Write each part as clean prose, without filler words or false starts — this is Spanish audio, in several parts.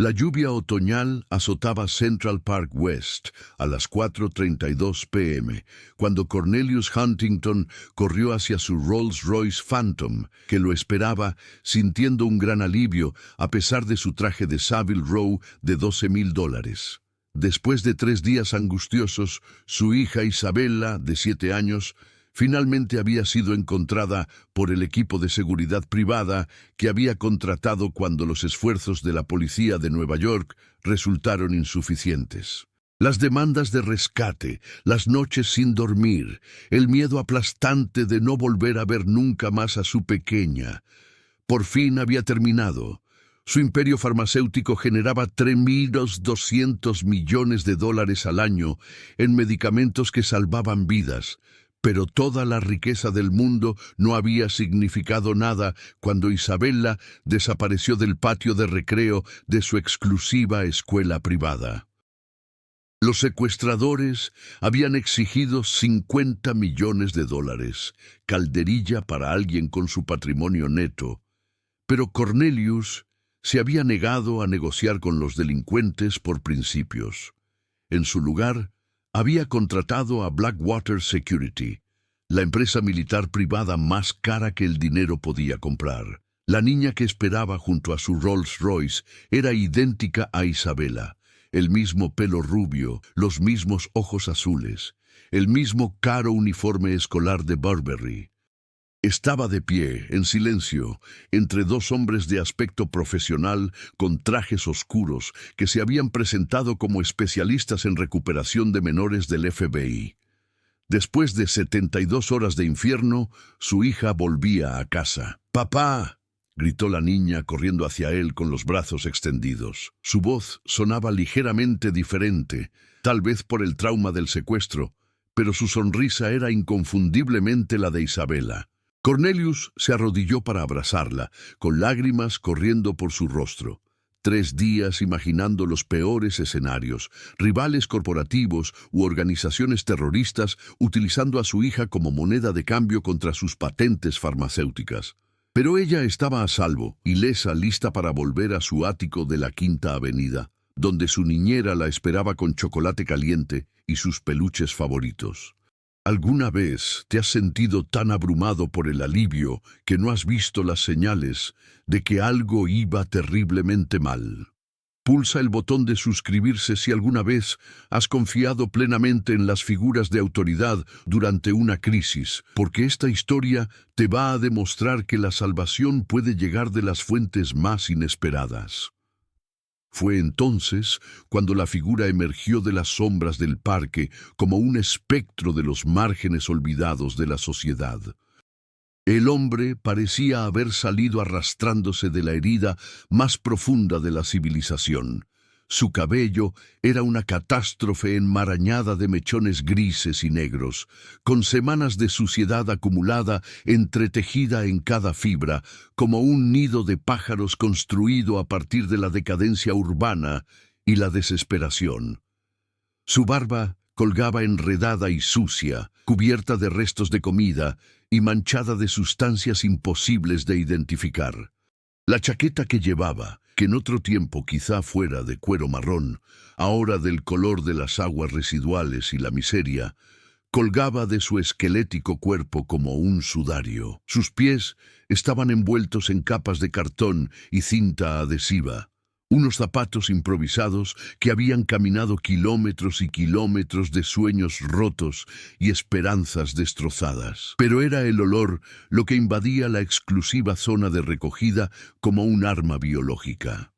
La lluvia otoñal azotaba Central Park West a las 4:32 p.m., cuando Cornelius Huntington corrió hacia su Rolls-Royce Phantom, que lo esperaba, sintiendo un gran alivio a pesar de su traje de Savile Row de $12,000. Después de 3 días angustiosos, su hija Isabella, de 7 años, finalmente había sido encontrada por el equipo de seguridad privada que había contratado cuando los esfuerzos de la policía de Nueva York resultaron insuficientes. Las demandas de rescate, las noches sin dormir, el miedo aplastante de no volver a ver nunca más a su pequeña, por fin había terminado. Su imperio farmacéutico generaba $3.200 millones al año en medicamentos que salvaban vidas. Pero toda la riqueza del mundo no había significado nada cuando Isabella desapareció del patio de recreo de su exclusiva escuela privada. Los secuestradores habían exigido $50 millones, calderilla para alguien con su patrimonio neto. Pero Cornelius se había negado a negociar con los delincuentes por principios. En su lugar, había contratado a Blackwater Security, la empresa militar privada más cara que el dinero podía comprar. La niña que esperaba junto a su Rolls Royce era idéntica a Isabella, el mismo pelo rubio, los mismos ojos azules, el mismo caro uniforme escolar de Burberry. Estaba de pie, en silencio, entre 2 hombres de aspecto profesional con trajes oscuros que se habían presentado como especialistas en recuperación de menores del FBI. Después de 72 horas de infierno, su hija volvía a casa. «¡Papá!», gritó la niña corriendo hacia él con los brazos extendidos. Su voz sonaba ligeramente diferente, tal vez por el trauma del secuestro, pero su sonrisa era inconfundiblemente la de Isabella. Cornelius se arrodilló para abrazarla, con lágrimas corriendo por su rostro. 3 días imaginando los peores escenarios, rivales corporativos u organizaciones terroristas utilizando a su hija como moneda de cambio contra sus patentes farmacéuticas. Pero ella estaba a salvo, ilesa, lista para volver a su ático de la Quinta Avenida, donde su niñera la esperaba con chocolate caliente y sus peluches favoritos. ¿Alguna vez te has sentido tan abrumado por el alivio que no has visto las señales de que algo iba terriblemente mal? Pulsa el botón de suscribirse si alguna vez has confiado plenamente en las figuras de autoridad durante una crisis, porque esta historia te va a demostrar que la salvación puede llegar de las fuentes más inesperadas. Fue entonces cuando la figura emergió de las sombras del parque como un espectro de los márgenes olvidados de la sociedad. El hombre parecía haber salido arrastrándose de la herida más profunda de la civilización. Su cabello era una catástrofe enmarañada de mechones grises y negros, con semanas de suciedad acumulada entretejida en cada fibra, como un nido de pájaros construido a partir de la decadencia urbana y la desesperación. Su barba colgaba enredada y sucia, cubierta de restos de comida y manchada de sustancias imposibles de identificar. La chaqueta que llevaba, que en otro tiempo quizá fuera de cuero marrón, ahora del color de las aguas residuales y la miseria, colgaba de su esquelético cuerpo como un sudario. Sus pies estaban envueltos en capas de cartón y cinta adhesiva. Unos zapatos improvisados que habían caminado kilómetros y kilómetros de sueños rotos y esperanzas destrozadas. Pero era el olor lo que invadía la exclusiva zona de recogida como un arma biológica.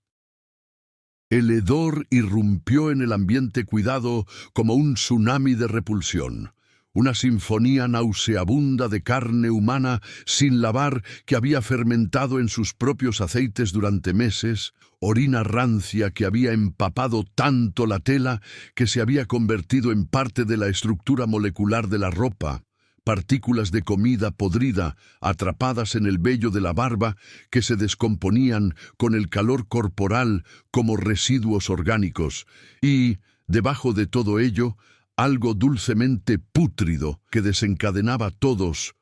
El hedor irrumpió en el ambiente cuidado como un tsunami de repulsión. Una sinfonía nauseabunda de carne humana sin lavar que había fermentado en sus propios aceites durante meses, orina rancia que había empapado tanto la tela que se había convertido en parte de la estructura molecular de la ropa, partículas de comida podrida atrapadas en el vello de la barba que se descomponían con el calor corporal como residuos orgánicos y, debajo de todo ello, algo dulcemente pútrido que desencadenaba todos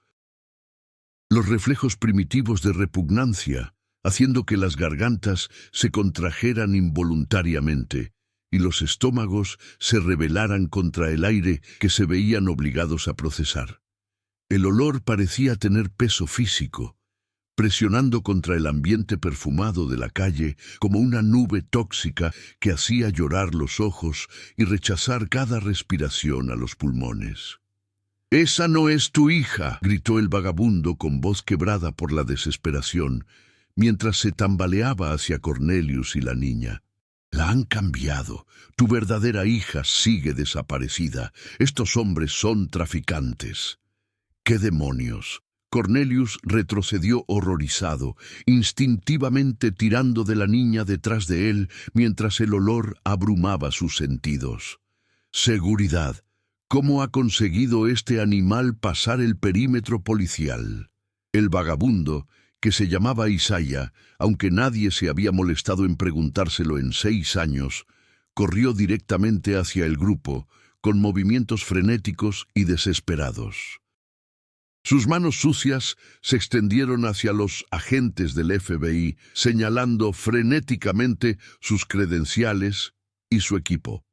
los reflejos primitivos de repugnancia haciendo que las gargantas se contrajeran involuntariamente y los estómagos se rebelaran contra el aire que se veían obligados a procesar. El olor parecía tener peso físico, presionando contra el ambiente perfumado de la calle como una nube tóxica que hacía llorar los ojos y rechazar cada respiración a los pulmones. «¡Esa no es tu hija!», gritó el vagabundo con voz quebrada por la desesperación, mientras se tambaleaba hacia Cornelius y la niña. «La han cambiado. Tu verdadera hija sigue desaparecida. Estos hombres son traficantes». «¿Qué demonios?». Cornelius retrocedió horrorizado, instintivamente tirando de la niña detrás de él mientras el olor abrumaba sus sentidos. «Seguridad. ¿Cómo ha conseguido este animal pasar el perímetro policial?». El vagabundo, que se llamaba Isaiah, aunque nadie se había molestado en preguntárselo en 6 años, corrió directamente hacia el grupo, con movimientos frenéticos y desesperados. Sus manos sucias se extendieron hacia los agentes del FBI, señalando frenéticamente sus credenciales y su equipo.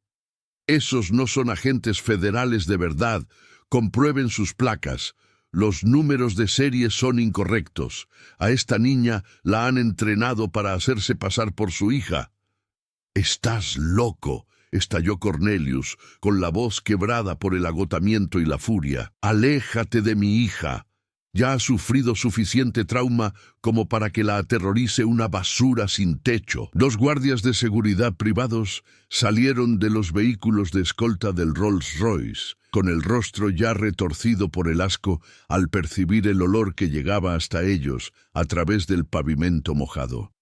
«Esos no son agentes federales de verdad. Comprueben sus placas. Los números de serie son incorrectos. A esta niña la han entrenado para hacerse pasar por su hija». «¡Estás loco!», estalló Cornelius, con la voz quebrada por el agotamiento y la furia. «¡Aléjate de mi hija! Ya ha sufrido suficiente trauma como para que la aterrorice una basura sin techo». 2 guardias de seguridad privados salieron de los vehículos de escolta del Rolls Royce, con el rostro ya retorcido por el asco al percibir el olor que llegaba hasta ellos a través del pavimento mojado.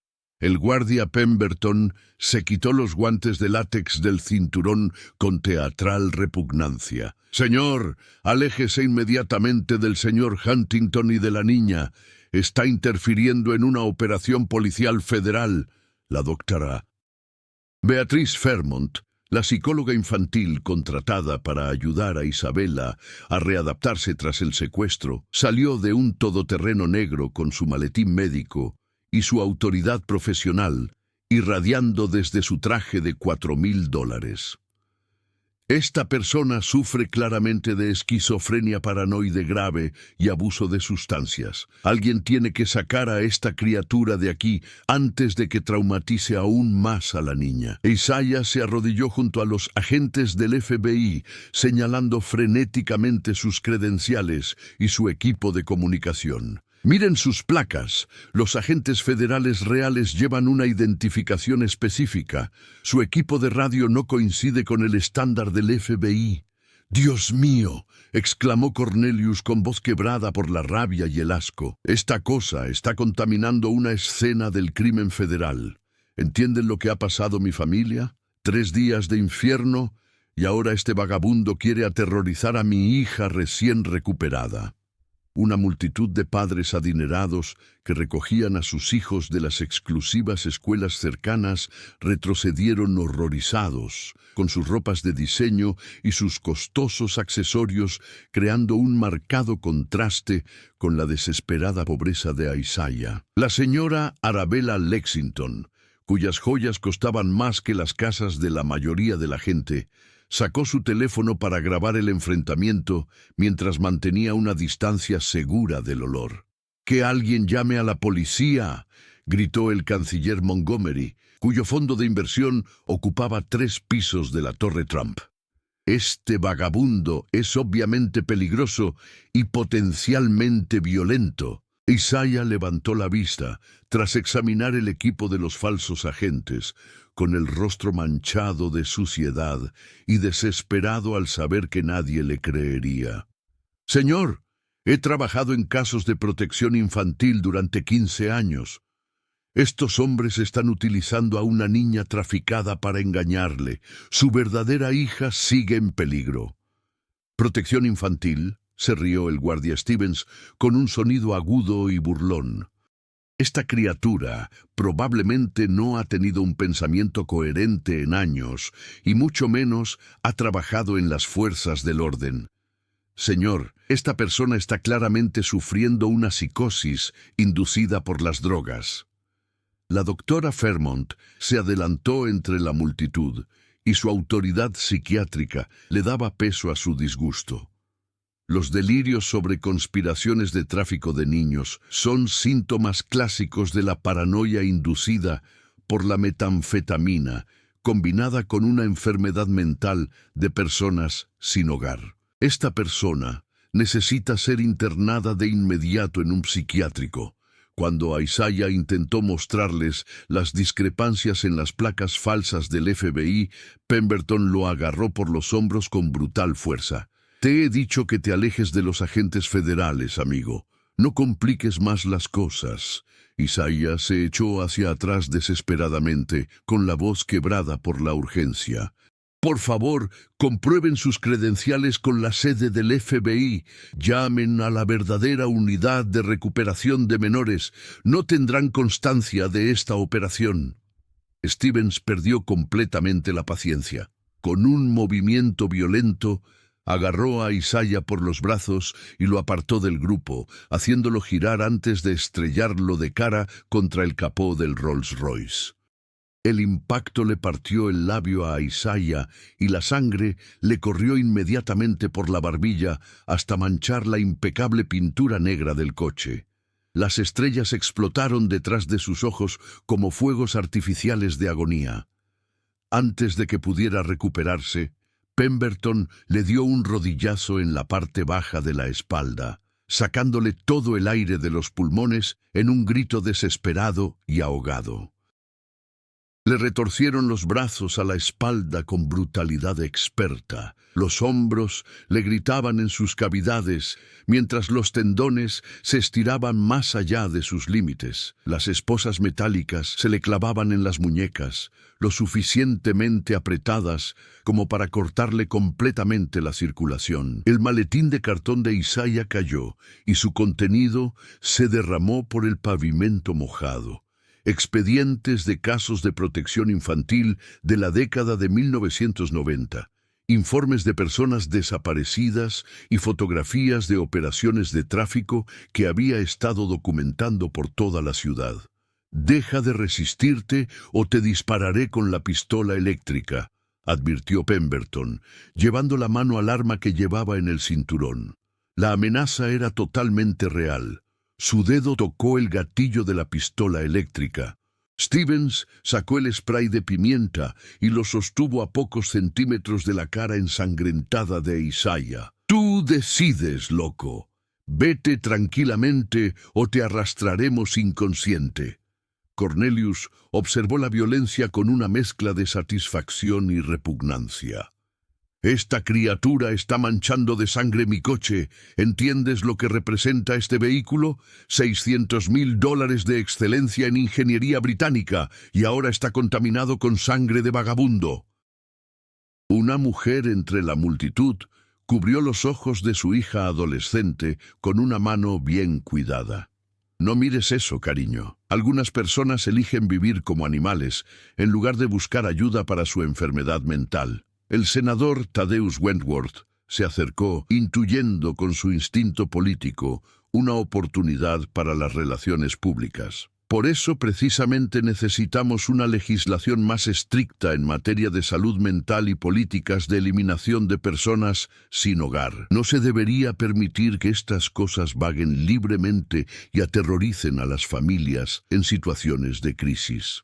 El guardia Pemberton se quitó los guantes de látex del cinturón con teatral repugnancia. «Señor, aléjese inmediatamente del señor Huntington y de la niña. Está interfiriendo en una operación policial federal». La doctora Beatrice Fairmont, la psicóloga infantil contratada para ayudar a Isabella a readaptarse tras el secuestro, salió de un todoterreno negro con su maletín médico y su autoridad profesional, irradiando desde su traje de $4,000. «Esta persona sufre claramente de esquizofrenia paranoide grave y abuso de sustancias. Alguien tiene que sacar a esta criatura de aquí antes de que traumatice aún más a la niña». Isaiah se arrodilló junto a los agentes del FBI, señalando frenéticamente sus credenciales y su equipo de comunicación. «Miren sus placas. Los agentes federales reales llevan una identificación específica. Su equipo de radio no coincide con el estándar del FBI». «¡Dios mío!», exclamó Cornelius con voz quebrada por la rabia y el asco. «Esta cosa está contaminando una escena del crimen federal. ¿Entienden lo que ha pasado mi familia? 3 días de infierno, y ahora este vagabundo quiere aterrorizar a mi hija recién recuperada». Una multitud de padres adinerados que recogían a sus hijos de las exclusivas escuelas cercanas retrocedieron horrorizados, con sus ropas de diseño y sus costosos accesorios, creando un marcado contraste con la desesperada pobreza de Isaiah. La señora Arabella Lexington, cuyas joyas costaban más que las casas de la mayoría de la gente, sacó su teléfono para grabar el enfrentamiento mientras mantenía una distancia segura del olor. «¡Que alguien llame a la policía!», gritó el canciller Montgomery, cuyo fondo de inversión ocupaba 3 pisos de la Torre Trump. «Este vagabundo es obviamente peligroso y potencialmente violento». Isaiah levantó la vista tras examinar el equipo de los falsos agentes, con el rostro manchado de suciedad y desesperado al saber que nadie le creería. «Señor, he trabajado en casos de protección infantil durante 15 años. Estos hombres están utilizando a una niña traficada para engañarle. Su verdadera hija sigue en peligro». «¿Protección infantil?», se rió el guardia Stevens con un sonido agudo y burlón. «Esta criatura probablemente no ha tenido un pensamiento coherente en años y mucho menos ha trabajado en las fuerzas del orden. Señor, esta persona está claramente sufriendo una psicosis inducida por las drogas». La doctora Fairmont se adelantó entre la multitud y su autoridad psiquiátrica le daba peso a su disgusto. Los delirios sobre conspiraciones de tráfico de niños son síntomas clásicos de la paranoia inducida por la metanfetamina, combinada con una enfermedad mental de personas sin hogar. Esta persona necesita ser internada de inmediato en un psiquiátrico. Cuando Isaiah intentó mostrarles las discrepancias en las placas falsas del FBI, Pemberton lo agarró por los hombros con brutal fuerza. Te he dicho que te alejes de los agentes federales, amigo. No compliques más las cosas. Isaiah se echó hacia atrás desesperadamente, con la voz quebrada por la urgencia. Por favor, comprueben sus credenciales con la sede del FBI. Llamen a la verdadera unidad de recuperación de menores. No tendrán constancia de esta operación. Stevens perdió completamente la paciencia. Con un movimiento violento, agarró a Isaiah por los brazos y lo apartó del grupo, haciéndolo girar antes de estrellarlo de cara contra el capó del Rolls Royce. El impacto le partió el labio a Isaiah y la sangre le corrió inmediatamente por la barbilla hasta manchar la impecable pintura negra del coche. Las estrellas explotaron detrás de sus ojos como fuegos artificiales de agonía. Antes de que pudiera recuperarse, Pemberton le dio un rodillazo en la parte baja de la espalda, sacándole todo el aire de los pulmones en un grito desesperado y ahogado. Le retorcieron los brazos a la espalda con brutalidad experta. Los hombros le gritaban en sus cavidades, mientras los tendones se estiraban más allá de sus límites. Las esposas metálicas se le clavaban en las muñecas, lo suficientemente apretadas como para cortarle completamente la circulación. El maletín de cartón de Isaiah cayó y su contenido se derramó por el pavimento mojado. Expedientes de casos de protección infantil de la década de 1990, informes de personas desaparecidas y fotografías de operaciones de tráfico que había estado documentando por toda la ciudad. «Deja de resistirte o te dispararé con la pistola eléctrica», advirtió Pemberton, llevando la mano al arma que llevaba en el cinturón. La amenaza era totalmente real. Su dedo tocó el gatillo de la pistola eléctrica. Stevens sacó el spray de pimienta y lo sostuvo a pocos centímetros de la cara ensangrentada de Isaiah. «Tú decides, loco. Vete tranquilamente o te arrastraremos inconsciente». Cornelius observó la violencia con una mezcla de satisfacción y repugnancia. «Esta criatura está manchando de sangre mi coche. ¿Entiendes lo que representa este vehículo? $600,000 de excelencia en ingeniería británica, y ahora está contaminado con sangre de vagabundo». Una mujer entre la multitud cubrió los ojos de su hija adolescente con una mano bien cuidada. «No mires eso, cariño. Algunas personas eligen vivir como animales en lugar de buscar ayuda para su enfermedad mental». El senador Thaddeus Wentworth se acercó, intuyendo con su instinto político una oportunidad para las relaciones públicas. «Por eso precisamente necesitamos una legislación más estricta en materia de salud mental y políticas de eliminación de personas sin hogar. No se debería permitir que estas cosas vaguen libremente y aterroricen a las familias en situaciones de crisis».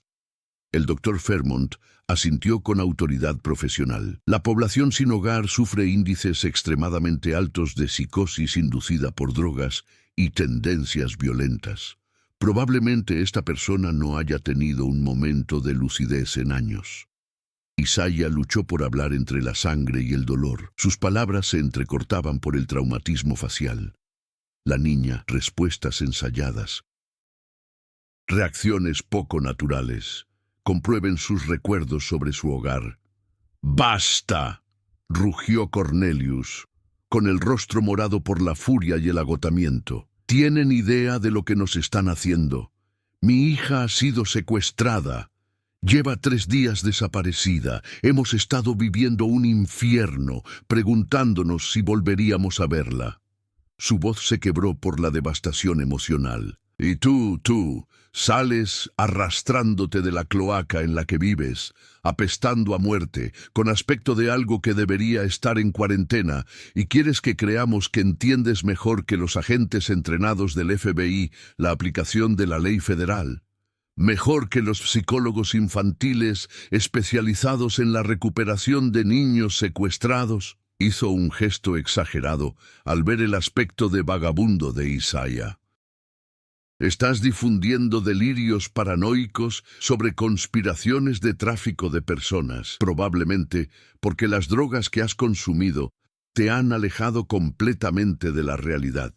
El doctor Fairmont asintió con autoridad profesional. La población sin hogar sufre índices extremadamente altos de psicosis inducida por drogas y tendencias violentas. Probablemente esta persona no haya tenido un momento de lucidez en años. Isaiah luchó por hablar entre la sangre y el dolor. Sus palabras se entrecortaban por el traumatismo facial. La niña, respuestas ensayadas. Reacciones poco naturales. Comprueben sus recuerdos sobre su hogar. «¡Basta!», rugió Cornelius, con el rostro morado por la furia y el agotamiento. «¿Tienen idea de lo que nos están haciendo? Mi hija ha sido secuestrada. Lleva 3 días desaparecida. Hemos estado viviendo un infierno, preguntándonos si volveríamos a verla». Su voz se quebró por la devastación emocional. Y tú, sales arrastrándote de la cloaca en la que vives, apestando a muerte, con aspecto de algo que debería estar en cuarentena, y quieres que creamos que entiendes mejor que los agentes entrenados del FBI la aplicación de la ley federal. Mejor que los psicólogos infantiles especializados en la recuperación de niños secuestrados. Hizo un gesto exagerado al ver el aspecto de vagabundo de Isaiah. Estás difundiendo delirios paranoicos sobre conspiraciones de tráfico de personas, probablemente porque las drogas que has consumido te han alejado completamente de la realidad.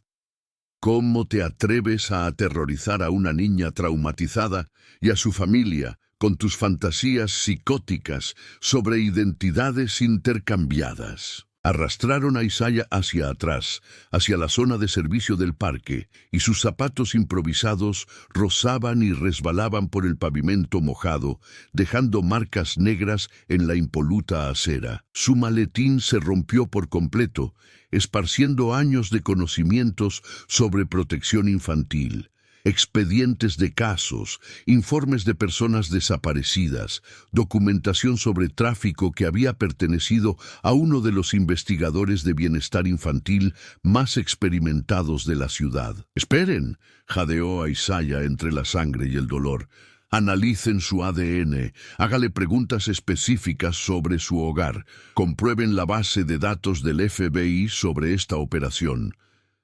¿Cómo te atreves a aterrorizar a una niña traumatizada y a su familia con tus fantasías psicóticas sobre identidades intercambiadas? Arrastraron a Isaiah hacia atrás, hacia la zona de servicio del parque, y sus zapatos improvisados rozaban y resbalaban por el pavimento mojado, dejando marcas negras en la impoluta acera. Su maletín se rompió por completo, esparciendo años de conocimientos sobre protección infantil. Expedientes de casos, informes de personas desaparecidas, documentación sobre tráfico que había pertenecido a uno de los investigadores de bienestar infantil más experimentados de la ciudad. «Esperen», jadeó a Isaiah entre la sangre y el dolor. «Analicen su ADN, hágale preguntas específicas sobre su hogar, comprueben la base de datos del FBI sobre esta operación».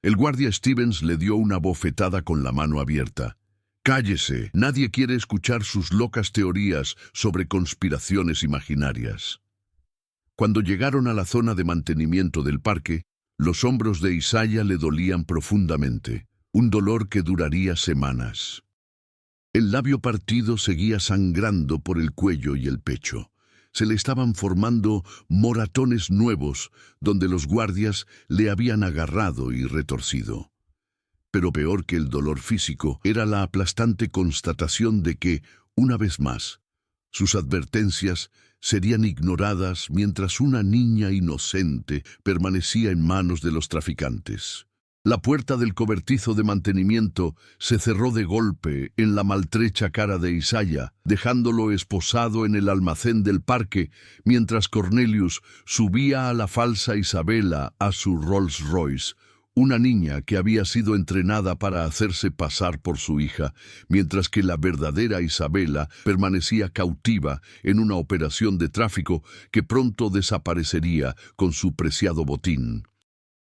El guardia Stevens le dio una bofetada con la mano abierta. «Cállese, nadie quiere escuchar sus locas teorías sobre conspiraciones imaginarias». Cuando llegaron a la zona de mantenimiento del parque, los hombros de Isaiah le dolían profundamente, un dolor que duraría semanas. El labio partido seguía sangrando por el cuello y el pecho. Se le estaban formando moratones nuevos donde los guardias le habían agarrado y retorcido. Pero peor que el dolor físico era la aplastante constatación de que, una vez más, sus advertencias serían ignoradas mientras una niña inocente permanecía en manos de los traficantes. La puerta del cobertizo de mantenimiento se cerró de golpe en la maltrecha cara de Isaiah, dejándolo esposado en el almacén del parque, mientras Cornelius subía a la falsa Isabella a su Rolls Royce, una niña que había sido entrenada para hacerse pasar por su hija, mientras que la verdadera Isabella permanecía cautiva en una operación de tráfico que pronto desaparecería con su preciado botín.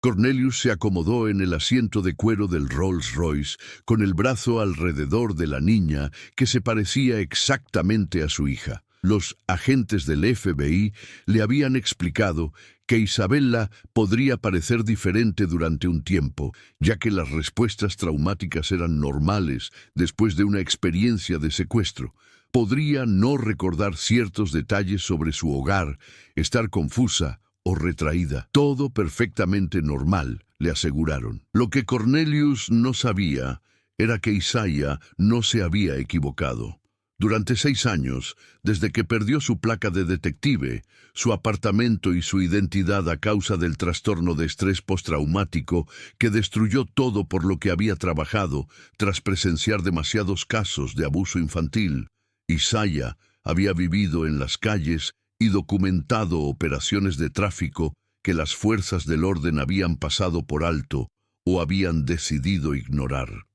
Cornelius se acomodó en el asiento de cuero del Rolls Royce, con el brazo alrededor de la niña que se parecía exactamente a su hija. Los agentes del FBI le habían explicado que Isabella podría parecer diferente durante un tiempo, ya que las respuestas traumáticas eran normales después de una experiencia de secuestro. Podría no recordar ciertos detalles sobre su hogar, estar confusa o retraída. Todo perfectamente normal, le aseguraron. Lo que Cornelius no sabía era que Isaiah no se había equivocado. Durante 6 años, desde que perdió su placa de detective, su apartamento y su identidad a causa del trastorno de estrés postraumático que destruyó todo por lo que había trabajado tras presenciar demasiados casos de abuso infantil, Isaiah había vivido en las calles y documentado operaciones de tráfico que las fuerzas del orden habían pasado por alto o habían decidido ignorar.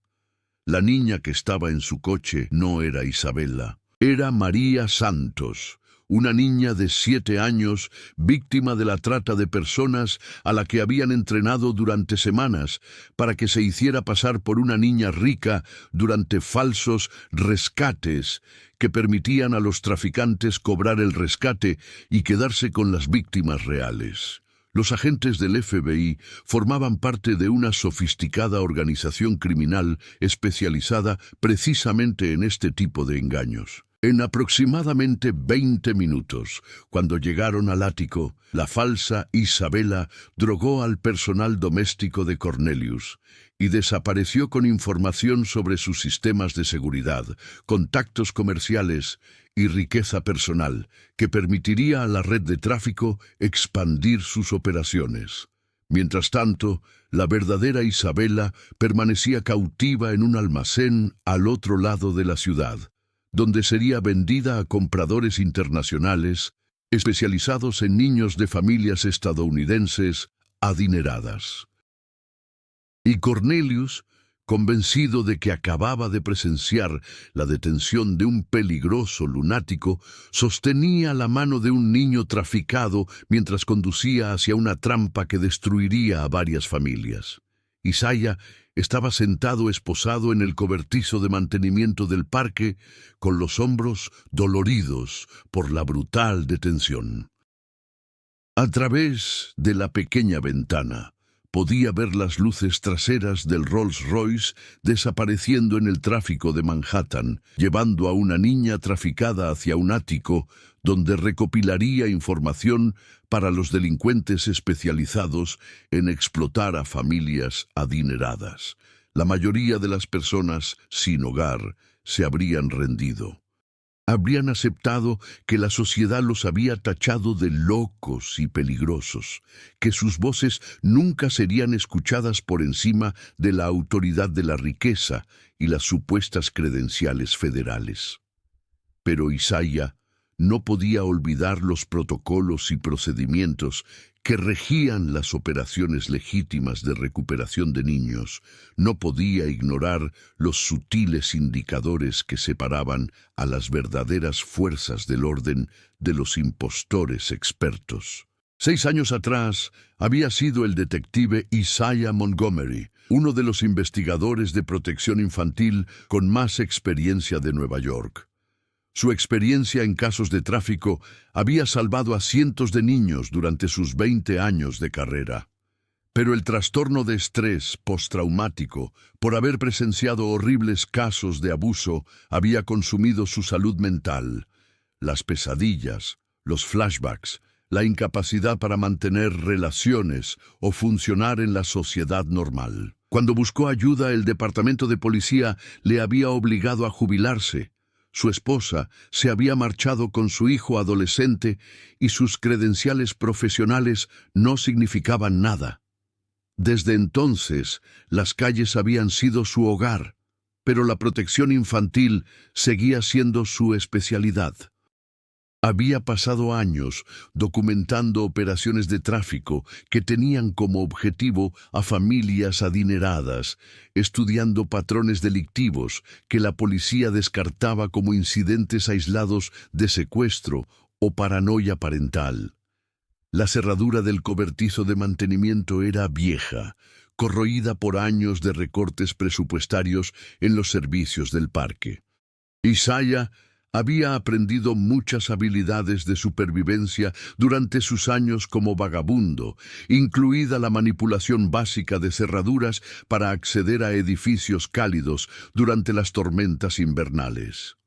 La niña que estaba en su coche no era Isabella, era María Santos, una niña de 7 años, víctima de la trata de personas a la que habían entrenado durante semanas para que se hiciera pasar por una niña rica durante falsos rescates que permitían a los traficantes cobrar el rescate y quedarse con las víctimas reales. Los agentes del FBI formaban parte de una sofisticada organización criminal especializada precisamente en este tipo de engaños. En aproximadamente 20 minutos, cuando llegaron al ático, la falsa Isabella drogó al personal doméstico de Cornelius y desapareció con información sobre sus sistemas de seguridad, contactos comerciales y riqueza personal que permitiría a la red de tráfico expandir sus operaciones. Mientras tanto, la verdadera Isabela permanecía cautiva en un almacén al otro lado de la ciudad, donde sería vendida a compradores internacionales especializados en niños de familias estadounidenses adineradas. Y Cornelius, convencido de que acababa de presenciar la detención de un peligroso lunático, sostenía la mano de un niño traficado mientras conducía hacia una trampa que destruiría a varias familias. Isaiah estaba sentado esposado en el cobertizo de mantenimiento del parque, con los hombros doloridos por la brutal detención. A través de la pequeña ventana, podía ver las luces traseras del Rolls-Royce desapareciendo en el tráfico de Manhattan, llevando a una niña traficada hacia un ático donde recopilaría información para los delincuentes especializados en explotar a familias adineradas. La mayoría de las personas sin hogar se habrían rendido. Habrían aceptado que la sociedad los había tachado de locos y peligrosos, que sus voces nunca serían escuchadas por encima de la autoridad de la riqueza y las supuestas credenciales federales. Pero Isaiah no podía olvidar los protocolos y procedimientos que regían las operaciones legítimas de recuperación de niños. No podía ignorar los sutiles indicadores que separaban a las verdaderas fuerzas del orden de los impostores expertos. 6 años atrás había sido el detective Isaiah Montgomery, uno de los investigadores de protección infantil con más experiencia de Nueva York. Su experiencia en casos de tráfico había salvado a cientos de niños durante sus 20 años de carrera. Pero el trastorno de estrés postraumático por haber presenciado horribles casos de abuso había consumido su salud mental. Las pesadillas, los flashbacks, la incapacidad para mantener relaciones o funcionar en la sociedad normal. Cuando buscó ayuda, el departamento de policía le había obligado a jubilarse. Su esposa se había marchado con su hijo adolescente y sus credenciales profesionales no significaban nada. Desde entonces, las calles habían sido su hogar, pero la protección infantil seguía siendo su especialidad. Había pasado años documentando operaciones de tráfico que tenían como objetivo a familias adineradas, estudiando patrones delictivos que la policía descartaba como incidentes aislados de secuestro o paranoia parental. La cerradura del cobertizo de mantenimiento era vieja, corroída por años de recortes presupuestarios en los servicios del parque. Isaiah había aprendido muchas habilidades de supervivencia durante sus años como vagabundo, incluida la manipulación básica de cerraduras para acceder a edificios cálidos durante las tormentas invernales.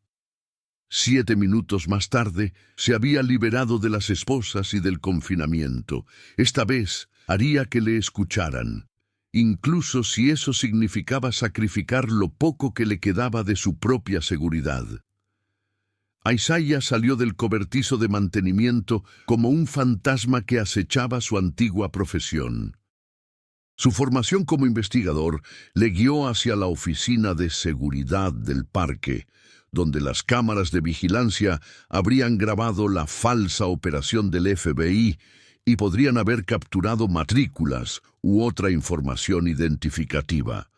7 minutos más tarde, se había liberado de las esposas y del confinamiento. Esta vez, haría que le escucharan, incluso si eso significaba sacrificar lo poco que le quedaba de su propia seguridad. Isaiah salió del cobertizo de mantenimiento como un fantasma que acechaba su antigua profesión. Su formación como investigador le guió hacia la oficina de seguridad del parque, donde las cámaras de vigilancia habrían grabado la falsa operación del FBI y podrían haber capturado matrículas u otra información identificativa.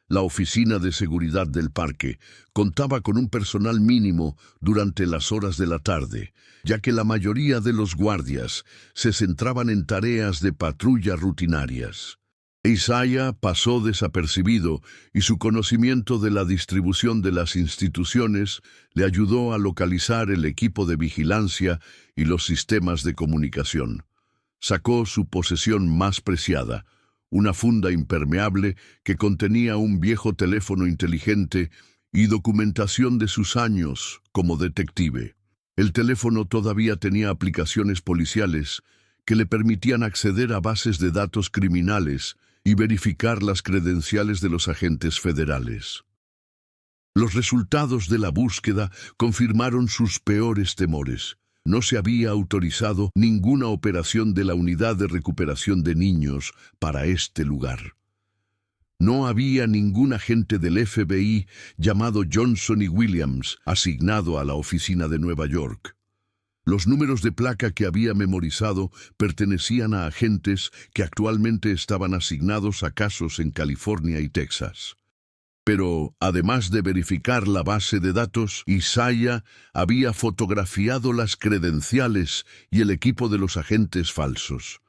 La oficina de seguridad del parque contaba con un personal mínimo durante las horas de la tarde, ya que la mayoría de los guardias se centraban en tareas de patrulla rutinarias. Isaiah pasó desapercibido y su conocimiento de la distribución de las instituciones le ayudó a localizar el equipo de vigilancia y los sistemas de comunicación. Sacó su posesión más preciada, una funda impermeable que contenía un viejo teléfono inteligente y documentación de sus años como detective. El teléfono todavía tenía aplicaciones policiales que le permitían acceder a bases de datos criminales y verificar las credenciales de los agentes federales. Los resultados de la búsqueda confirmaron sus peores temores. No se había autorizado ninguna operación de la Unidad de Recuperación de Niños para este lugar. No había ningún agente del FBI llamado Johnson y Williams asignado a la oficina de Nueva York. Los números de placa que había memorizado pertenecían a agentes que actualmente estaban asignados a casos en California y Texas. Pero, además de verificar la base de datos, Isaiah había fotografiado las credenciales y el equipo de los agentes falsos.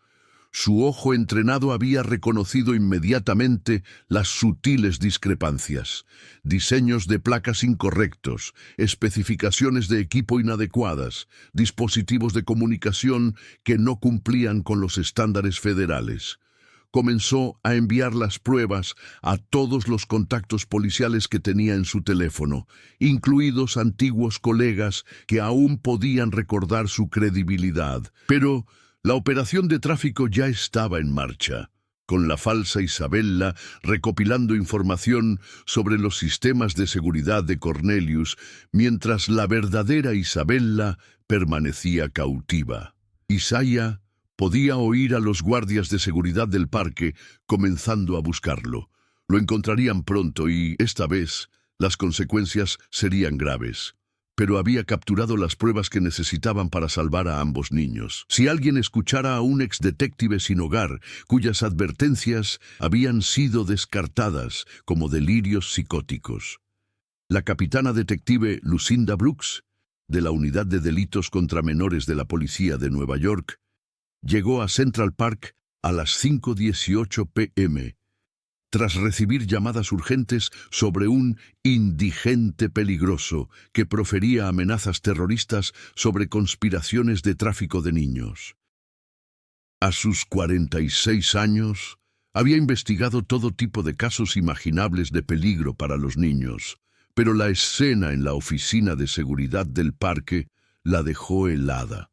Su ojo entrenado había reconocido inmediatamente las sutiles discrepancias, diseños de placas incorrectos, especificaciones de equipo inadecuadas, dispositivos de comunicación que no cumplían con los estándares federales. Comenzó a enviar las pruebas a todos los contactos policiales que tenía en su teléfono, incluidos antiguos colegas que aún podían recordar su credibilidad. Pero la operación de tráfico ya estaba en marcha, con la falsa Isabella recopilando información sobre los sistemas de seguridad de Cornelius, mientras la verdadera Isabella permanecía cautiva. Isaiah podía oír a los guardias de seguridad del parque comenzando a buscarlo. Lo encontrarían pronto y, esta vez, las consecuencias serían graves. Pero había capturado las pruebas que necesitaban para salvar a ambos niños. Si alguien escuchara a un exdetective sin hogar, cuyas advertencias habían sido descartadas como delirios psicóticos. La capitana detective Lucinda Brooks, de la Unidad de Delitos contra Menores de la Policía de Nueva York, llegó a Central Park a las 5:18 p.m., tras recibir llamadas urgentes sobre un indigente peligroso que profería amenazas terroristas sobre conspiraciones de tráfico de niños. A sus 46 años, había investigado todo tipo de casos imaginables de peligro para los niños, pero la escena en la oficina de seguridad del parque la dejó helada.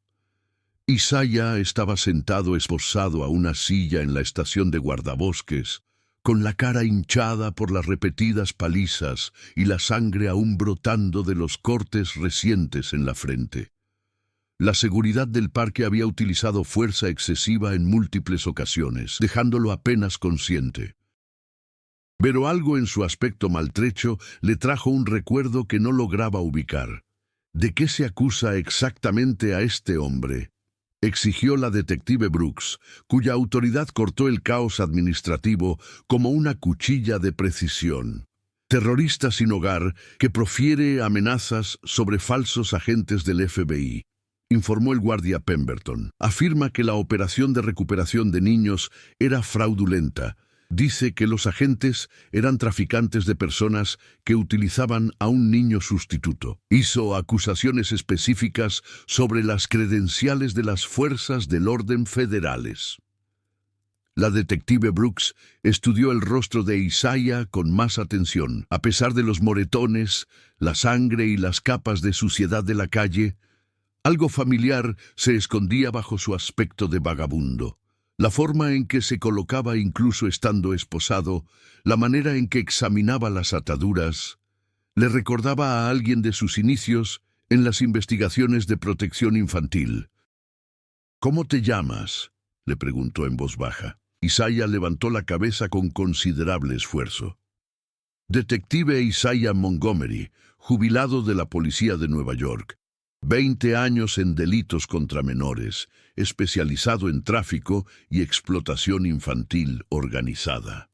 Isaiah estaba sentado esposado a una silla en la estación de guardabosques, con la cara hinchada por las repetidas palizas y la sangre aún brotando de los cortes recientes en la frente. La seguridad del parque había utilizado fuerza excesiva en múltiples ocasiones, dejándolo apenas consciente. Pero algo en su aspecto maltrecho le trajo un recuerdo que no lograba ubicar. ¿De qué se acusa exactamente a este hombre?, exigió la detective Brooks, cuya autoridad cortó el caos administrativo como una cuchilla de precisión. Terrorista sin hogar que profiere amenazas sobre falsos agentes del FBI, informó el guardia Pemberton. Afirma que la operación de recuperación de niños era fraudulenta. Dice que los agentes eran traficantes de personas que utilizaban a un niño sustituto. Hizo acusaciones específicas sobre las credenciales de las fuerzas del orden federales. La detective Brooks estudió el rostro de Isaiah con más atención. A pesar de los moretones, la sangre y las capas de suciedad de la calle, algo familiar se escondía bajo su aspecto de vagabundo. La forma en que se colocaba incluso estando esposado, la manera en que examinaba las ataduras, le recordaba a alguien de sus inicios en las investigaciones de protección infantil. ¿Cómo te llamas?, le preguntó en voz baja. Isaiah levantó la cabeza con considerable esfuerzo. Detective Isaiah Montgomery, jubilado de la policía de Nueva York. 20 años en delitos contra menores, especializado en tráfico y explotación infantil organizada.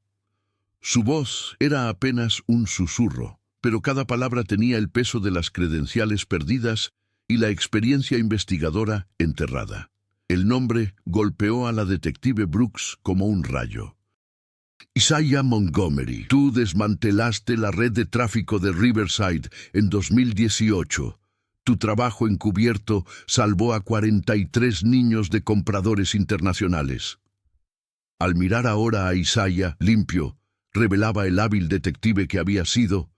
Su voz era apenas un susurro, pero cada palabra tenía el peso de las credenciales perdidas y la experiencia investigadora enterrada. El nombre golpeó a la detective Brooks como un rayo. Isaiah Montgomery, tú desmantelaste la red de tráfico de Riverside en 2018. Tu trabajo encubierto salvó a 43 niños de compradores internacionales. Al mirar ahora a Isaiah, limpio, revelaba el hábil detective que había sido.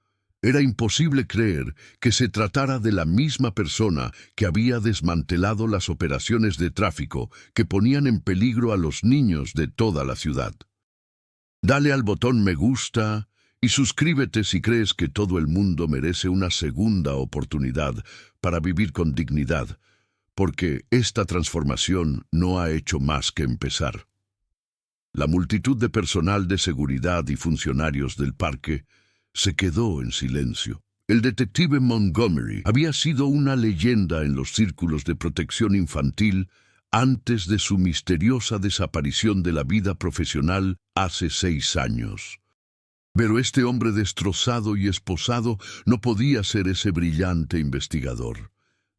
Era imposible creer que se tratara de la misma persona que había desmantelado las operaciones de tráfico que ponían en peligro a los niños de toda la ciudad. Dale al botón me gusta y suscríbete si crees que todo el mundo merece una segunda oportunidad para vivir con dignidad, porque esta transformación no ha hecho más que empezar. La multitud de personal de seguridad y funcionarios del parque se quedó en silencio. El detective Montgomery había sido una leyenda en los círculos de protección infantil antes de su misteriosa desaparición de la vida profesional hace 6 años. Pero este hombre destrozado y esposado no podía ser ese brillante investigador.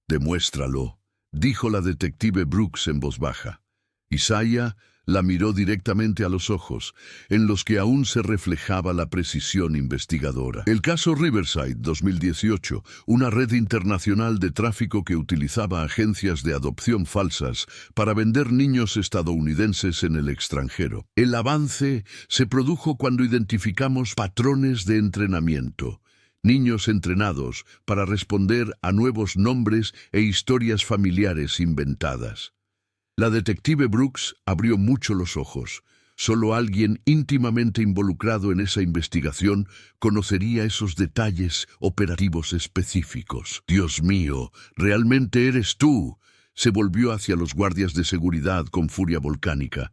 «Demuéstralo», dijo la detective Brooks en voz baja. Isaiah la miró directamente a los ojos, en los que aún se reflejaba la precisión investigadora. El caso Riverside 2018, una red internacional de tráfico que utilizaba agencias de adopción falsas para vender niños estadounidenses en el extranjero. El avance se produjo cuando identificamos patrones de entrenamiento. Niños entrenados para responder a nuevos nombres e historias familiares inventadas. La detective Brooks abrió mucho los ojos. Solo alguien íntimamente involucrado en esa investigación conocería esos detalles operativos específicos. «Dios mío, ¿realmente eres tú?», se volvió hacia los guardias de seguridad con furia volcánica.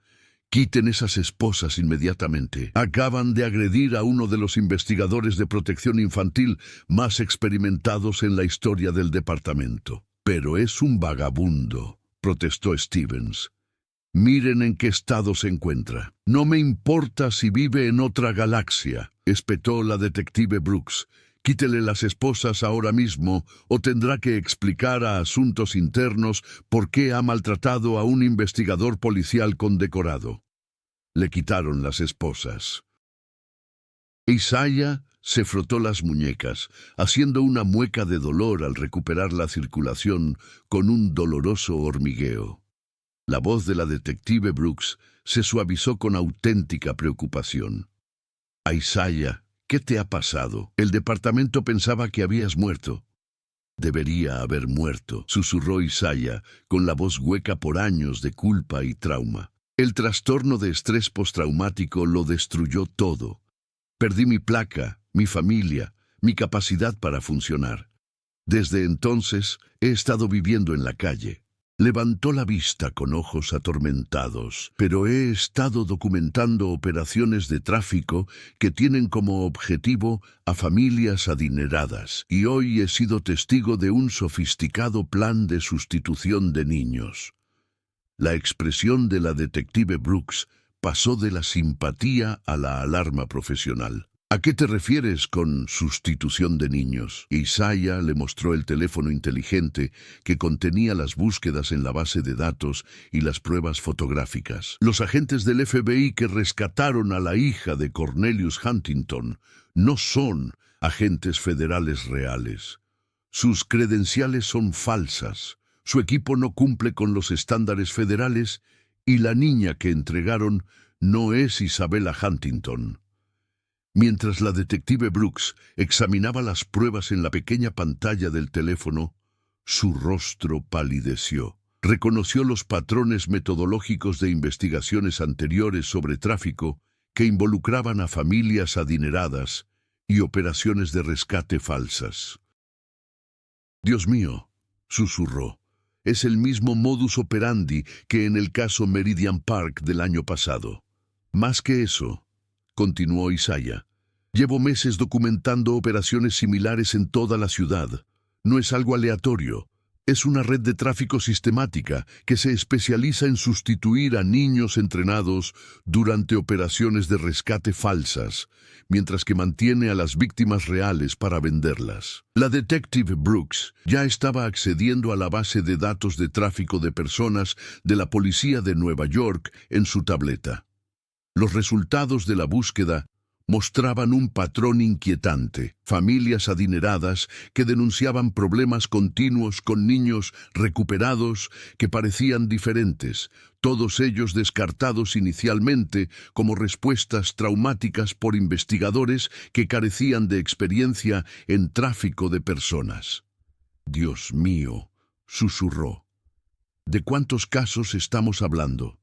«Quiten esas esposas inmediatamente. Acaban de agredir a uno de los investigadores de protección infantil más experimentados en la historia del departamento». «Pero es un vagabundo», protestó Stevens. «Miren en qué estado se encuentra». «No me importa si vive en otra galaxia», espetó la detective Brooks. «Quítele las esposas ahora mismo o tendrá que explicar a Asuntos Internos por qué ha maltratado a un investigador policial condecorado». Le quitaron las esposas. Isaiah se frotó las muñecas, haciendo una mueca de dolor al recuperar la circulación con un doloroso hormigueo. La voz de la detective Brooks se suavizó con auténtica preocupación. «Isaiah, ¿qué te ha pasado? El departamento pensaba que habías muerto». «Debería haber muerto», susurró Isaiah, con la voz hueca por años de culpa y trauma. «El trastorno de estrés postraumático lo destruyó todo. Perdí mi placa, mi familia, mi capacidad para funcionar. Desde entonces he estado viviendo en la calle». Levantó la vista con ojos atormentados. «Pero he estado documentando operaciones de tráfico que tienen como objetivo a familias adineradas, y hoy he sido testigo de un sofisticado plan de sustitución de niños». La expresión de la detective Brooks pasó de la simpatía a la alarma profesional. «¿A qué te refieres con sustitución de niños?» Isaiah le mostró el teléfono inteligente que contenía las búsquedas en la base de datos y las pruebas fotográficas. «Los agentes del FBI que rescataron a la hija de Cornelius Huntington no son agentes federales reales. Sus credenciales son falsas. Su equipo no cumple con los estándares federales y la niña que entregaron no es Isabella Huntington». Mientras la detective Brooks examinaba las pruebas en la pequeña pantalla del teléfono, su rostro palideció. Reconoció los patrones metodológicos de investigaciones anteriores sobre tráfico que involucraban a familias adineradas y operaciones de rescate falsas. «Dios mío», susurró, «es el mismo modus operandi que en el caso Meridian Park del año pasado. Más que eso», continuó Isaiah, «llevo meses documentando operaciones similares en toda la ciudad. No es algo aleatorio. Es una red de tráfico sistemática que se especializa en sustituir a niños entrenados durante operaciones de rescate falsas, mientras que mantiene a las víctimas reales para venderlas». La detective Brooks ya estaba accediendo a la base de datos de tráfico de personas de la policía de Nueva York en su tableta. Los resultados de la búsqueda mostraban un patrón inquietante: familias adineradas que denunciaban problemas continuos con niños recuperados que parecían diferentes, todos ellos descartados inicialmente como respuestas traumáticas por investigadores que carecían de experiencia en tráfico de personas. «Dios mío», susurró, «¿de cuántos casos estamos hablando?»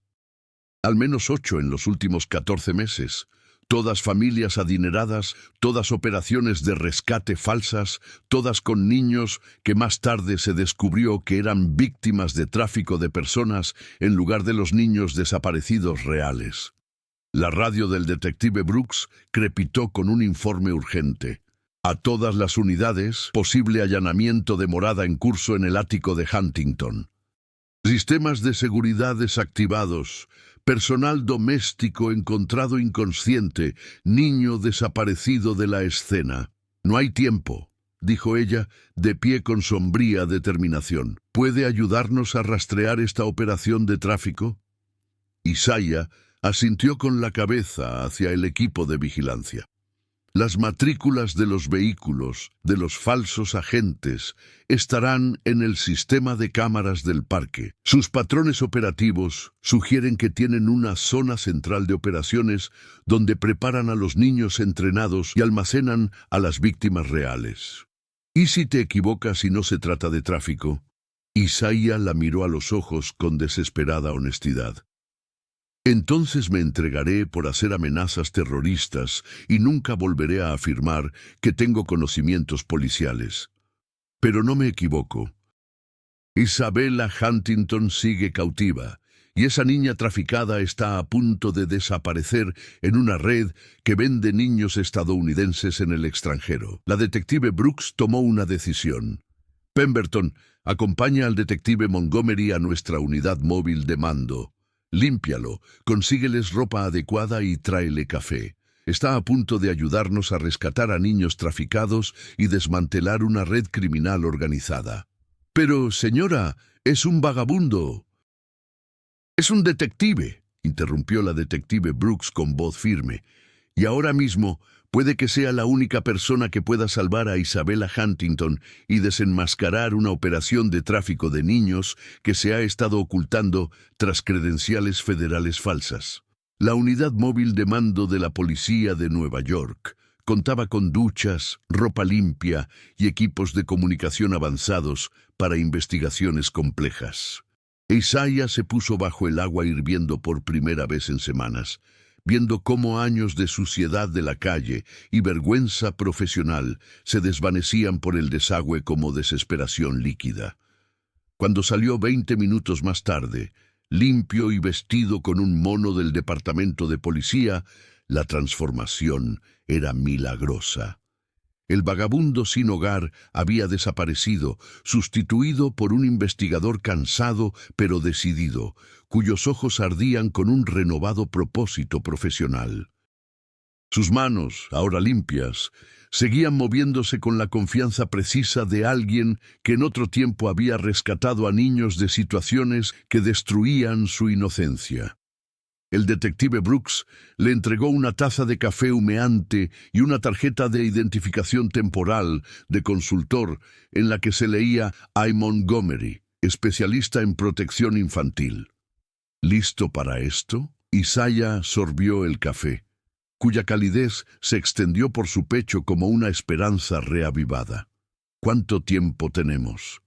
«Al menos 8 en los últimos 14 meses. Todas familias adineradas, todas operaciones de rescate falsas, todas con niños que más tarde se descubrió que eran víctimas de tráfico de personas en lugar de los niños desaparecidos reales. La radio del detective Brooks crepitó con un informe urgente. A todas las unidades, posible allanamiento de morada en curso en el ático de Huntington. Sistemas de seguridad desactivados. Personal doméstico encontrado inconsciente, niño desaparecido de la escena. No hay tiempo, dijo ella, de pie con sombría determinación. ¿Puede ayudarnos a rastrear esta operación de tráfico? Isaiah asintió con la cabeza hacia el equipo de vigilancia. Las matrículas de los vehículos de los falsos agentes estarán en el sistema de cámaras del parque. Sus patrones operativos sugieren que tienen una zona central de operaciones donde preparan a los niños entrenados y almacenan a las víctimas reales. ¿Y si te equivocas y no se trata de tráfico? Isaiah la miró a los ojos con desesperada honestidad. Entonces me entregaré por hacer amenazas terroristas y nunca volveré a afirmar que tengo conocimientos policiales. Pero no me equivoco. Isabella Huntington sigue cautiva, y esa niña traficada está a punto de desaparecer en una red que vende niños estadounidenses en el extranjero. La detective Brooks tomó una decisión. Pemberton, acompaña al detective Montgomery a nuestra unidad móvil de mando. Límpialo, consígueles ropa adecuada y tráele café. Está a punto de ayudarnos a rescatar a niños traficados y desmantelar una red criminal organizada. Pero, señora, es un vagabundo. Es un detective, interrumpió la detective Brooks con voz firme. Y ahora mismo puede que sea la única persona que pueda salvar a Isabella Huntington y desenmascarar una operación de tráfico de niños que se ha estado ocultando tras credenciales federales falsas. La unidad móvil de mando de la policía de Nueva York contaba con duchas, ropa limpia y equipos de comunicación avanzados para investigaciones complejas. Isaiah se puso bajo el agua hirviendo por primera vez en semanas, viendo cómo años de suciedad de la calle y vergüenza profesional se desvanecían por el desagüe como desesperación líquida. Cuando salió 20 minutos más tarde, limpio y vestido con un mono del departamento de policía, la transformación era milagrosa. El vagabundo sin hogar había desaparecido, sustituido por un investigador cansado pero decidido, cuyos ojos ardían con un renovado propósito profesional. Sus manos, ahora limpias, seguían moviéndose con la confianza precisa de alguien que en otro tiempo había rescatado a niños de situaciones que destruían su inocencia. El detective Brooks le entregó una taza de café humeante y una tarjeta de identificación temporal de consultor en la que se leía I. Montgomery, especialista en protección infantil. ¿Listo para esto? Isaiah sorbió el café, cuya calidez se extendió por su pecho como una esperanza reavivada. ¿Cuánto tiempo tenemos?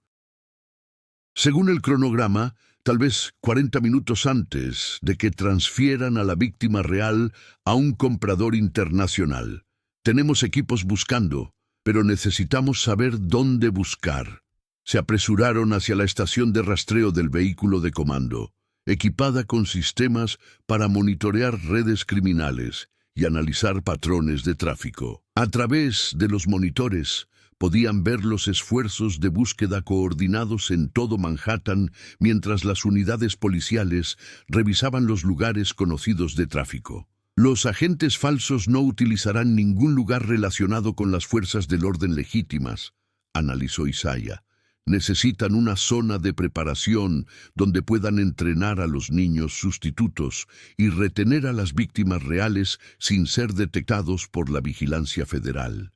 Según el cronograma, tal vez 40 minutos antes de que transfieran a la víctima real a un comprador internacional. Tenemos equipos buscando, pero necesitamos saber dónde buscar. Se apresuraron hacia la estación de rastreo del vehículo de comando, equipada con sistemas para monitorear redes criminales y analizar patrones de tráfico. A través de los monitores, podían ver los esfuerzos de búsqueda coordinados en todo Manhattan mientras las unidades policiales revisaban los lugares conocidos de tráfico. Los agentes falsos no utilizarán ningún lugar relacionado con las fuerzas del orden legítimas, analizó Isaiah. Necesitan una zona de preparación donde puedan entrenar a los niños sustitutos y retener a las víctimas reales sin ser detectados por la vigilancia federal.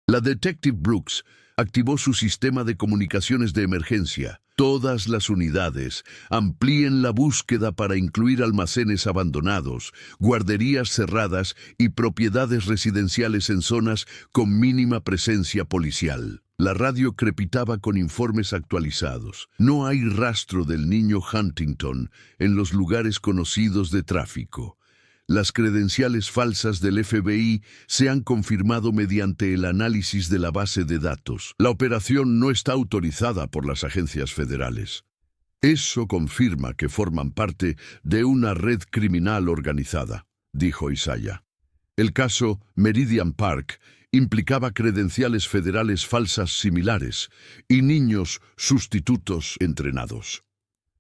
La detective Brooks activó su sistema de comunicaciones de emergencia. Todas las unidades amplíen la búsqueda para incluir almacenes abandonados, guarderías cerradas y propiedades residenciales en zonas con mínima presencia policial. La radio crepitaba con informes actualizados. No hay rastro del niño Huntington en los lugares conocidos de tráfico. Las credenciales falsas del FBI se han confirmado mediante el análisis de la base de datos. La operación no está autorizada por las agencias federales. Eso confirma que forman parte de una red criminal organizada, dijo Isaiah. El caso Meridian Park implicaba credenciales federales falsas similares y niños sustitutos entrenados.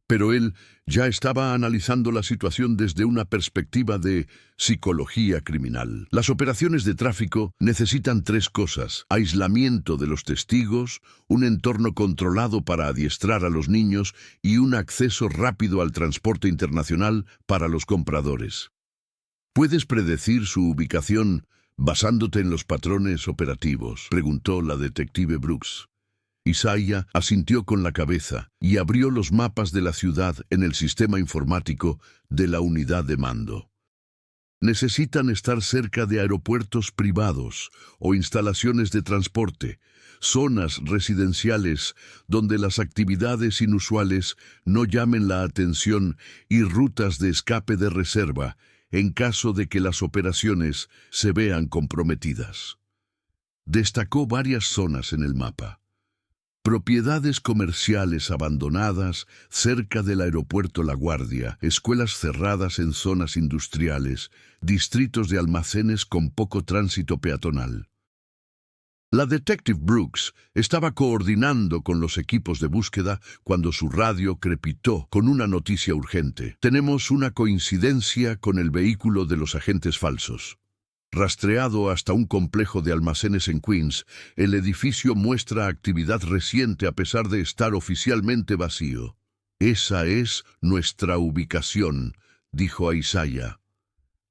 Pero él ya estaba analizando la situación desde una perspectiva de psicología criminal. Las operaciones de tráfico necesitan tres cosas: aislamiento de los testigos, un entorno controlado para adiestrar a los niños y un acceso rápido al transporte internacional para los compradores. ¿Puedes predecir su ubicación basándote en los patrones operativos?, preguntó la detective Brooks. Isaiah asintió con la cabeza y abrió los mapas de la ciudad en el sistema informático de la unidad de mando. Necesitan estar cerca de aeropuertos privados o instalaciones de transporte, zonas residenciales donde las actividades inusuales no llamen la atención y rutas de escape de reserva en caso de que las operaciones se vean comprometidas. Destacó varias zonas en el mapa. Propiedades comerciales abandonadas cerca del aeropuerto La Guardia, escuelas cerradas en zonas industriales, distritos de almacenes con poco tránsito peatonal. La detective Brooks estaba coordinando con los equipos de búsqueda cuando su radio crepitó con una noticia urgente. Tenemos una coincidencia con el vehículo de los agentes falsos. Rastreado hasta un complejo de almacenes en Queens, el edificio muestra actividad reciente a pesar de estar oficialmente vacío. Esa es nuestra ubicación, dijo Isaiah.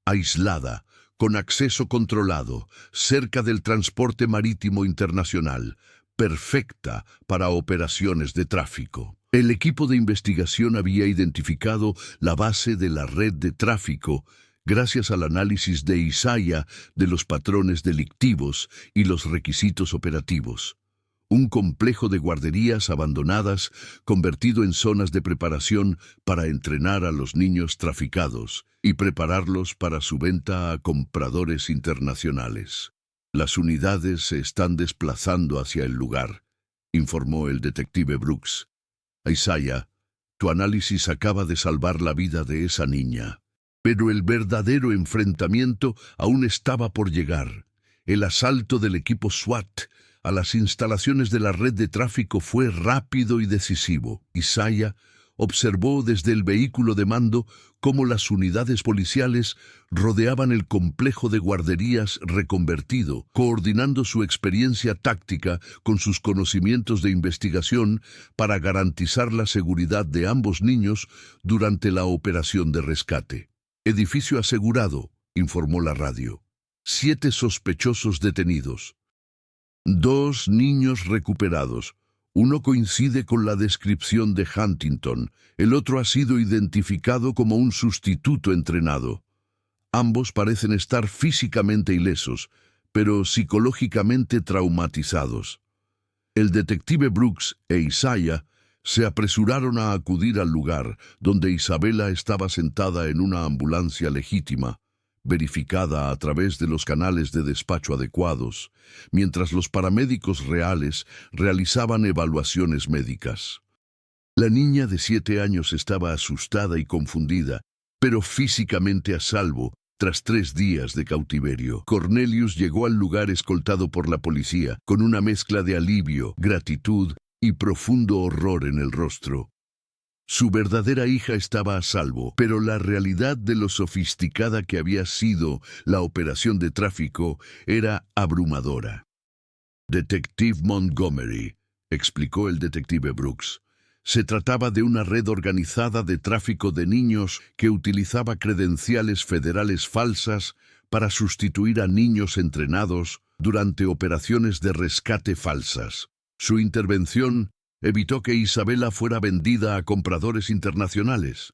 Aislada, con acceso controlado, cerca del transporte marítimo internacional, perfecta para operaciones de tráfico. El equipo de investigación había identificado la base de la red de tráfico gracias al análisis de Isaiah de los patrones delictivos y los requisitos operativos. Un complejo de guarderías abandonadas convertido en zonas de preparación para entrenar a los niños traficados y prepararlos para su venta a compradores internacionales. Las unidades se están desplazando hacia el lugar, informó el detective Brooks. Isaiah, tu análisis acaba de salvar la vida de esa niña. Pero el verdadero enfrentamiento aún estaba por llegar. El asalto del equipo SWAT a las instalaciones de la red de tráfico fue rápido y decisivo. Isaiah observó desde el vehículo de mando cómo las unidades policiales rodeaban el complejo de guarderías reconvertido, coordinando su experiencia táctica con sus conocimientos de investigación para garantizar la seguridad de ambos niños durante la operación de rescate. Edificio asegurado, informó la radio. 7 sospechosos detenidos. 2 niños recuperados. Uno coincide con la descripción de Huntington. El otro ha sido identificado como un sustituto entrenado. Ambos parecen estar físicamente ilesos, pero psicológicamente traumatizados. El detective Brooks e Isaiah se apresuraron a acudir al lugar donde Isabela estaba sentada en una ambulancia legítima, verificada a través de los canales de despacho adecuados, mientras los paramédicos reales realizaban evaluaciones médicas. La niña de 7 años estaba asustada y confundida, pero físicamente a salvo tras 3 días de cautiverio. Cornelius llegó al lugar escoltado por la policía, con una mezcla de alivio, gratitud y profundo horror en el rostro. Su verdadera hija estaba a salvo, pero la realidad de lo sofisticada que había sido la operación de tráfico era abrumadora. Detective Montgomery, explicó el detective Brooks. Se trataba de una red organizada de tráfico de niños que utilizaba credenciales federales falsas para sustituir a niños entrenados durante operaciones de rescate falsas. Su intervención evitó que Isabela fuera vendida a compradores internacionales.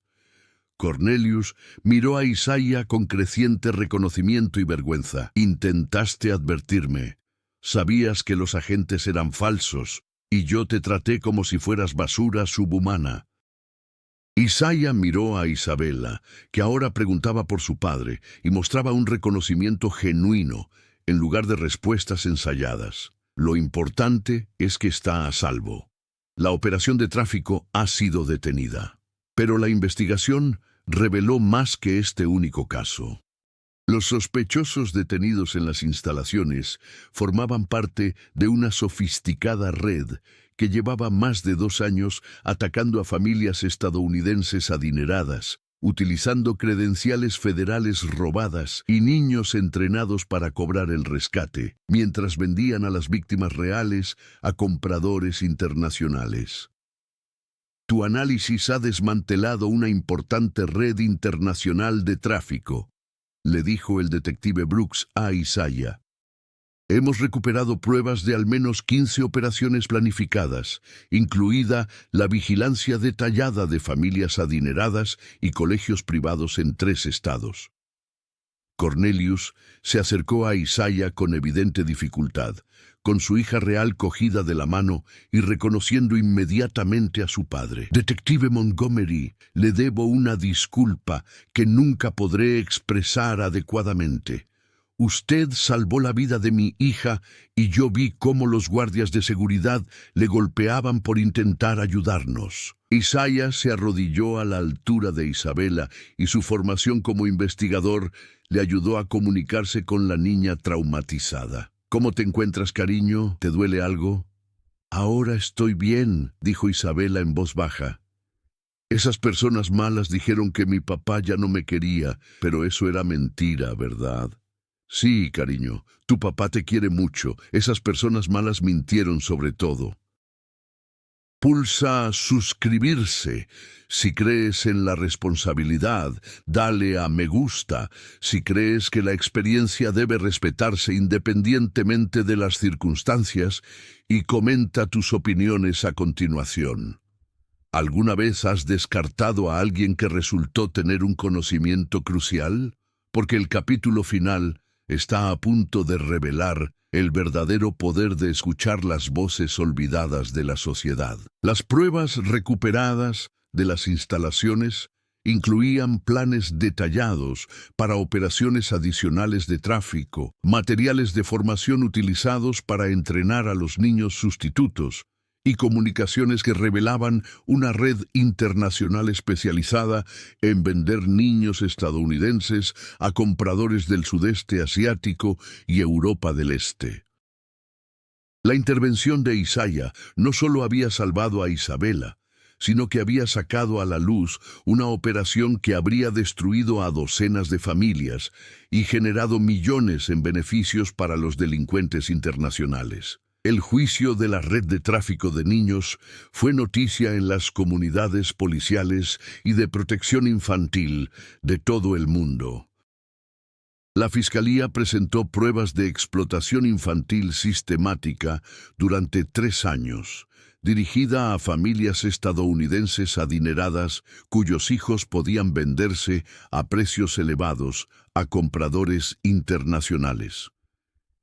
Cornelius miró a Isaiah con creciente reconocimiento y vergüenza. Intentaste advertirme. Sabías que los agentes eran falsos, y yo te traté como si fueras basura subhumana. Isaiah miró a Isabela, que ahora preguntaba por su padre, y mostraba un reconocimiento genuino, en lugar de respuestas ensayadas. Lo importante es que está a salvo. La operación de tráfico ha sido detenida. Pero la investigación reveló más que este único caso. Los sospechosos detenidos en las instalaciones formaban parte de una sofisticada red que llevaba más de 2 años atacando a familias estadounidenses adineradas, utilizando credenciales federales robadas y niños entrenados para cobrar el rescate, mientras vendían a las víctimas reales a compradores internacionales. Tu análisis ha desmantelado una importante red internacional de tráfico, le dijo el detective Brooks a Isaiah. Hemos recuperado pruebas de al menos 15 operaciones planificadas, incluida la vigilancia detallada de familias adineradas y colegios privados en 3 estados. Cornelius se acercó a Isaiah con evidente dificultad, con su hija real cogida de la mano y reconociendo inmediatamente a su padre. Detective Montgomery, le debo una disculpa que nunca podré expresar adecuadamente. Usted salvó la vida de mi hija y yo vi cómo los guardias de seguridad le golpeaban por intentar ayudarnos. Isaiah se arrodilló a la altura de Isabela y su formación como investigador le ayudó a comunicarse con la niña traumatizada. ¿Cómo te encuentras, cariño? ¿Te duele algo? Ahora estoy bien, dijo Isabela en voz baja. Esas personas malas dijeron que mi papá ya no me quería, pero eso era mentira, ¿verdad? Sí, cariño, tu papá te quiere mucho. Esas personas malas mintieron sobre todo. Pulsa suscribirse. Si crees en la responsabilidad, dale a me gusta. Si crees que la experiencia debe respetarse independientemente de las circunstancias, y comenta tus opiniones a continuación. ¿Alguna vez has descartado a alguien que resultó tener un conocimiento crucial? Porque el capítulo final está a punto de revelar el verdadero poder de escuchar las voces olvidadas de la sociedad. Las pruebas recuperadas de las instalaciones incluían planes detallados para operaciones adicionales de tráfico, materiales de formación utilizados para entrenar a los niños sustitutos, y comunicaciones que revelaban una red internacional especializada en vender niños estadounidenses a compradores del sudeste asiático y Europa del Este. La intervención de Isaiah no solo había salvado a Isabela, sino que había sacado a la luz una operación que habría destruido a docenas de familias y generado millones en beneficios para los delincuentes internacionales. El juicio de la red de tráfico de niños fue noticia en las comunidades policiales y de protección infantil de todo el mundo. La Fiscalía presentó pruebas de explotación infantil sistemática durante 3 años, dirigida a familias estadounidenses adineradas cuyos hijos podían venderse a precios elevados a compradores internacionales.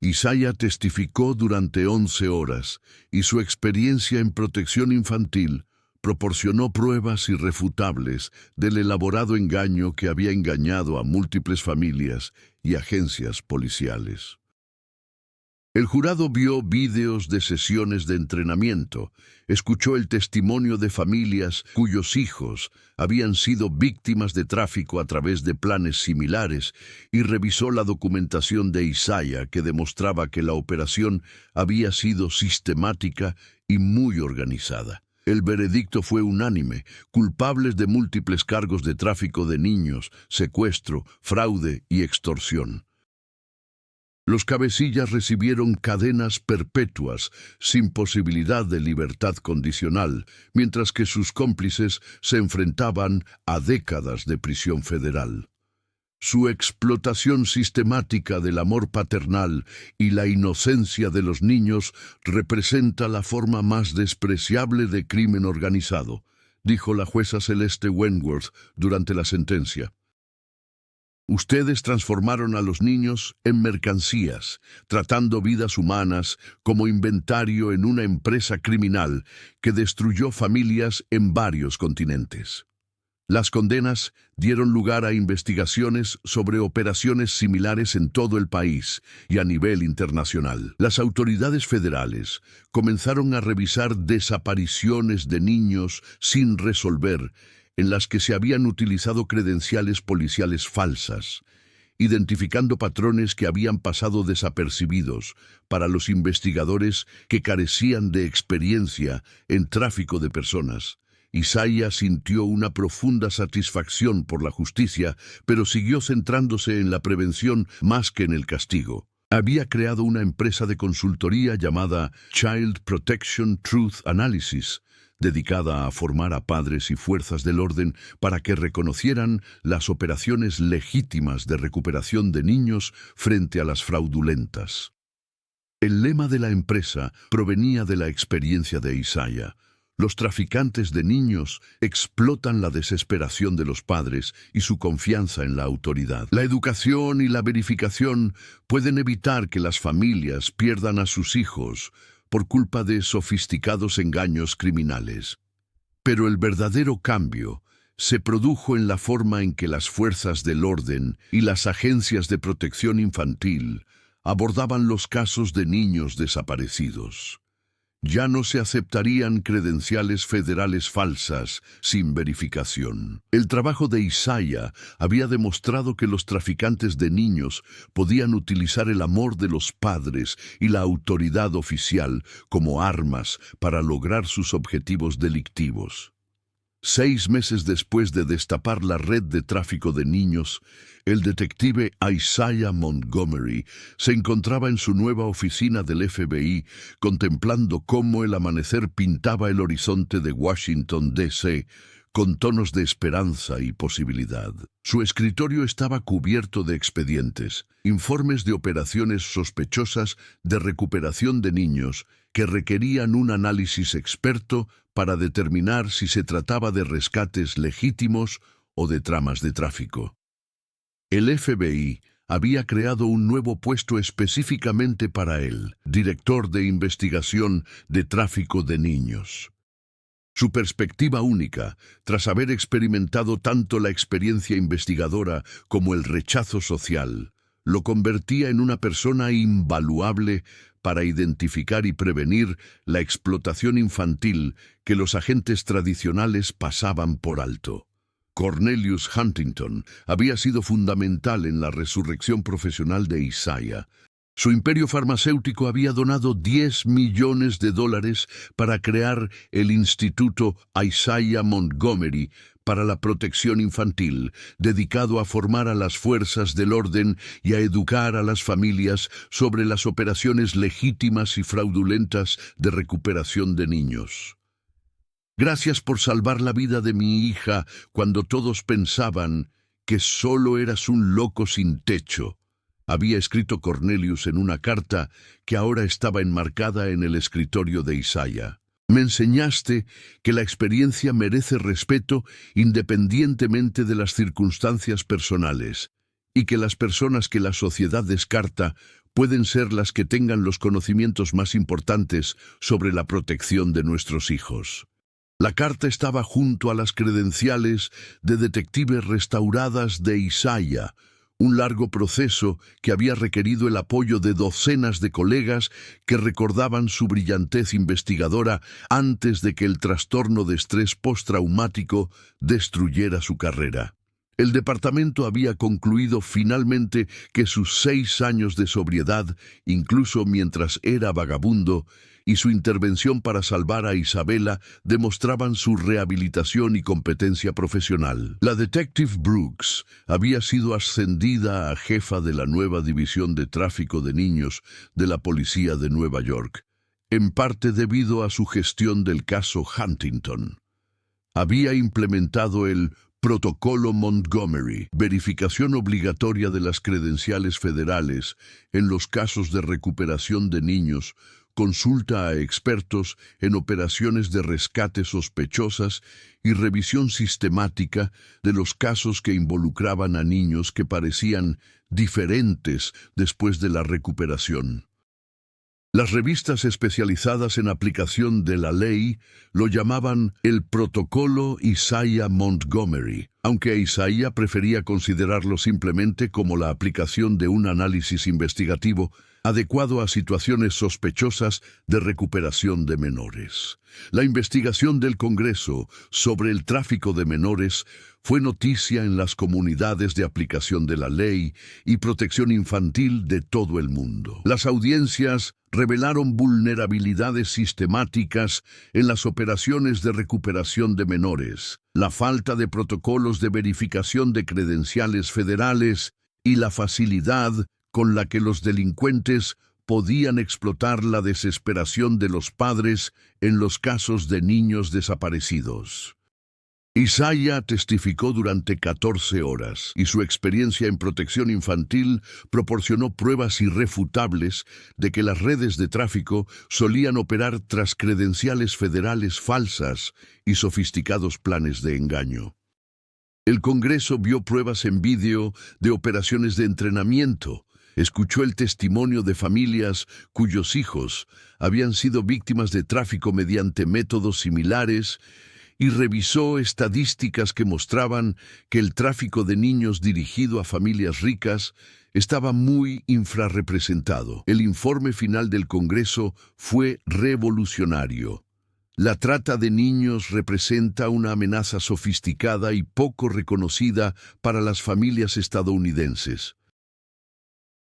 Isaiah testificó durante 11 horas y su experiencia en protección infantil proporcionó pruebas irrefutables del elaborado engaño que había engañado a múltiples familias y agencias policiales. El jurado vio vídeos de sesiones de entrenamiento, escuchó el testimonio de familias cuyos hijos habían sido víctimas de tráfico a través de planes similares y revisó la documentación de Isaiah que demostraba que la operación había sido sistemática y muy organizada. El veredicto fue unánime: culpables de múltiples cargos de tráfico de niños, secuestro, fraude y extorsión. Los cabecillas recibieron cadenas perpetuas, sin posibilidad de libertad condicional, mientras que sus cómplices se enfrentaban a décadas de prisión federal. Su explotación sistemática del amor paternal y la inocencia de los niños representa la forma más despreciable de crimen organizado, dijo la jueza Celeste Wentworth durante la sentencia. Ustedes transformaron a los niños en mercancías, tratando vidas humanas como inventario en una empresa criminal que destruyó familias en varios continentes. Las condenas dieron lugar a investigaciones sobre operaciones similares en todo el país y a nivel internacional. Las autoridades federales comenzaron a revisar desapariciones de niños sin resolver, en las que se habían utilizado credenciales policiales falsas, identificando patrones que habían pasado desapercibidos para los investigadores que carecían de experiencia en tráfico de personas. Isaiah sintió una profunda satisfacción por la justicia, pero siguió centrándose en la prevención más que en el castigo. Había creado una empresa de consultoría llamada Child Protection Truth Analysis, dedicada a formar a padres y fuerzas del orden para que reconocieran las operaciones legítimas de recuperación de niños frente a las fraudulentas. El lema de la empresa provenía de la experiencia de Isaiah. Los traficantes de niños explotan la desesperación de los padres y su confianza en la autoridad. La educación y la verificación pueden evitar que las familias pierdan a sus hijos por culpa de sofisticados engaños criminales. Pero el verdadero cambio se produjo en la forma en que las fuerzas del orden y las agencias de protección infantil abordaban los casos de niños desaparecidos. Ya no se aceptarían credenciales federales falsas sin verificación. El trabajo de Isaiah había demostrado que los traficantes de niños podían utilizar el amor de los padres y la autoridad oficial como armas para lograr sus objetivos delictivos. 6 meses después de destapar la red de tráfico de niños, el detective Isaiah Montgomery se encontraba en su nueva oficina del FBI contemplando cómo el amanecer pintaba el horizonte de Washington, D.C., con tonos de esperanza y posibilidad. Su escritorio estaba cubierto de expedientes, informes de operaciones sospechosas de recuperación de niños que requerían un análisis experto para determinar si se trataba de rescates legítimos o de tramas de tráfico. El FBI había creado un nuevo puesto específicamente para él, director de investigación de tráfico de niños. Su perspectiva única, tras haber experimentado tanto la experiencia investigadora como el rechazo social, lo convertía en una persona invaluable para identificar y prevenir la explotación infantil que los agentes tradicionales pasaban por alto. Cornelius Huntington había sido fundamental en la resurrección profesional de Isaiah. Su imperio farmacéutico había donado $10 millones para crear el Instituto Isaiah Montgomery para la protección infantil, dedicado a formar a las fuerzas del orden y a educar a las familias sobre las operaciones legítimas y fraudulentas de recuperación de niños. Gracias por salvar la vida de mi hija cuando todos pensaban que solo eras un loco sin techo, había escrito Cornelius en una carta que ahora estaba enmarcada en el escritorio de Isaiah. Me enseñaste que la experiencia merece respeto independientemente de las circunstancias personales, y que las personas que la sociedad descarta pueden ser las que tengan los conocimientos más importantes sobre la protección de nuestros hijos. La carta estaba junto a las credenciales de detective restauradas de Isaiah, un largo proceso que había requerido el apoyo de docenas de colegas que recordaban su brillantez investigadora antes de que el trastorno de estrés postraumático destruyera su carrera. El departamento había concluido finalmente que sus 6 años de sobriedad, incluso mientras era vagabundo, y su intervención para salvar a Isabella demostraban su rehabilitación y competencia profesional. La detective Brooks había sido ascendida a jefa de la nueva división de tráfico de niños de la policía de Nueva York, en parte debido a su gestión del caso Huntington. Había implementado el Protocolo Montgomery, verificación obligatoria de las credenciales federales en los casos de recuperación de niños, consulta a expertos en operaciones de rescate sospechosas y revisión sistemática de los casos que involucraban a niños que parecían diferentes después de la recuperación. Las revistas especializadas en aplicación de la ley lo llamaban el Protocolo Isaiah Montgomery, aunque Isaiah prefería considerarlo simplemente como la aplicación de un análisis investigativo adecuado a situaciones sospechosas de recuperación de menores. La investigación del Congreso sobre el tráfico de menores fue noticia en las comunidades de aplicación de la ley y protección infantil de todo el mundo. Las audiencias revelaron vulnerabilidades sistemáticas en las operaciones de recuperación de menores, la falta de protocolos de verificación de credenciales federales y la facilidad con la que los delincuentes podían explotar la desesperación de los padres en los casos de niños desaparecidos. Isaiah testificó durante 14 horas y su experiencia en protección infantil proporcionó pruebas irrefutables de que las redes de tráfico solían operar tras credenciales federales falsas y sofisticados planes de engaño. El Congreso vio pruebas en vídeo de operaciones de entrenamiento, escuchó el testimonio de familias cuyos hijos habían sido víctimas de tráfico mediante métodos similares y revisó estadísticas que mostraban que el tráfico de niños dirigido a familias ricas estaba muy infrarrepresentado. El informe final del Congreso fue revolucionario. La trata de niños representa una amenaza sofisticada y poco reconocida para las familias estadounidenses.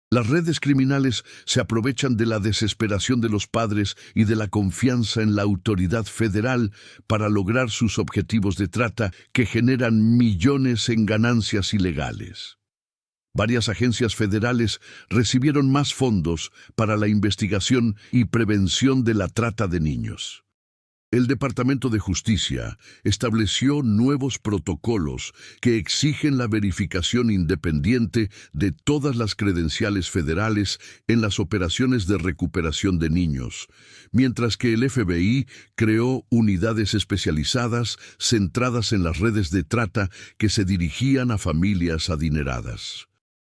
Las redes criminales se aprovechan de la desesperación de los padres y de la confianza en la autoridad federal para lograr sus objetivos de trata que generan millones en ganancias ilegales. Varias agencias federales recibieron más fondos para la investigación y prevención de la trata de niños. El Departamento de Justicia estableció nuevos protocolos que exigen la verificación independiente de todas las credenciales federales en las operaciones de recuperación de niños, mientras que el FBI creó unidades especializadas centradas en las redes de trata que se dirigían a familias adineradas.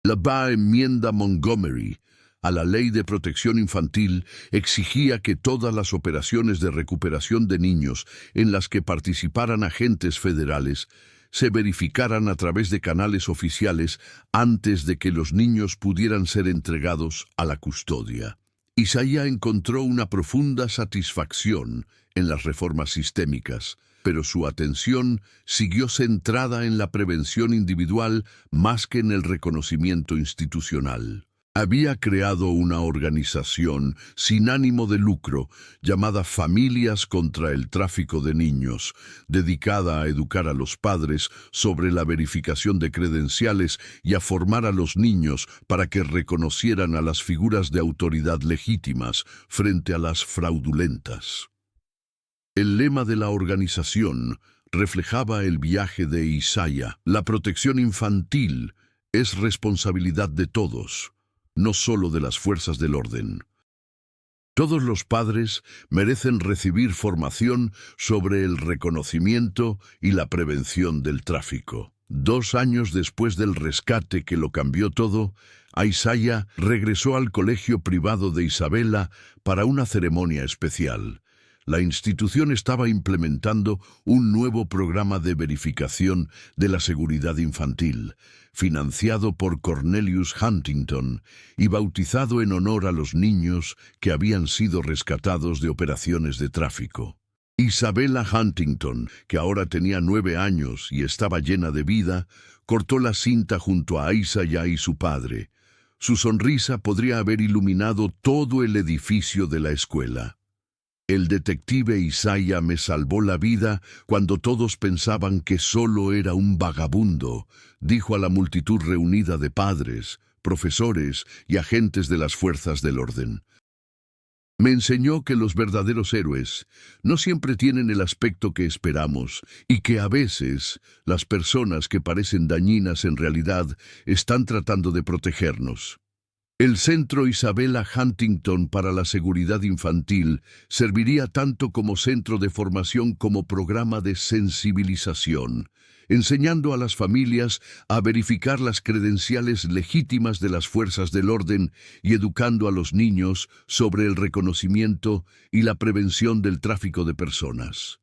La enmienda Montgomery a la Ley de Protección Infantil exigía que todas las operaciones de recuperación de niños en las que participaran agentes federales se verificaran a través de canales oficiales antes de que los niños pudieran ser entregados a la custodia. Isaiah encontró una profunda satisfacción en las reformas sistémicas, pero su atención siguió centrada en la prevención individual más que en el reconocimiento institucional. Había creado una organización sin ánimo de lucro llamada Familias contra el Tráfico de Niños, dedicada a educar a los padres sobre la verificación de credenciales y a formar a los niños para que reconocieran a las figuras de autoridad legítimas frente a las fraudulentas. El lema de la organización reflejaba el viaje de Isaiah: la protección infantil es responsabilidad de todos, no solo de las fuerzas del orden. Todos los padres merecen recibir formación sobre el reconocimiento y la prevención del tráfico. 2 años después del rescate que lo cambió todo, Isaiah regresó al colegio privado de Isabela para una ceremonia especial. La institución estaba implementando un nuevo programa de verificación de la seguridad infantil, financiado por Cornelius Huntington y bautizado en honor a los niños que habían sido rescatados de operaciones de tráfico. Isabella Huntington, que ahora tenía 9 años y estaba llena de vida, cortó la cinta junto a Isaiah y su padre. Su sonrisa podría haber iluminado todo el edificio de la escuela. El detective Isaiah me salvó la vida cuando todos pensaban que solo era un vagabundo, dijo a la multitud reunida de padres, profesores y agentes de las fuerzas del orden. Me enseñó que los verdaderos héroes no siempre tienen el aspecto que esperamos y que a veces las personas que parecen dañinas en realidad están tratando de protegernos. El Centro Isabella Huntington para la Seguridad Infantil serviría tanto como centro de formación como programa de sensibilización. enseñando a las familias a verificar las credenciales legítimas de las fuerzas del orden y educando a los niños sobre el reconocimiento y la prevención del tráfico de personas.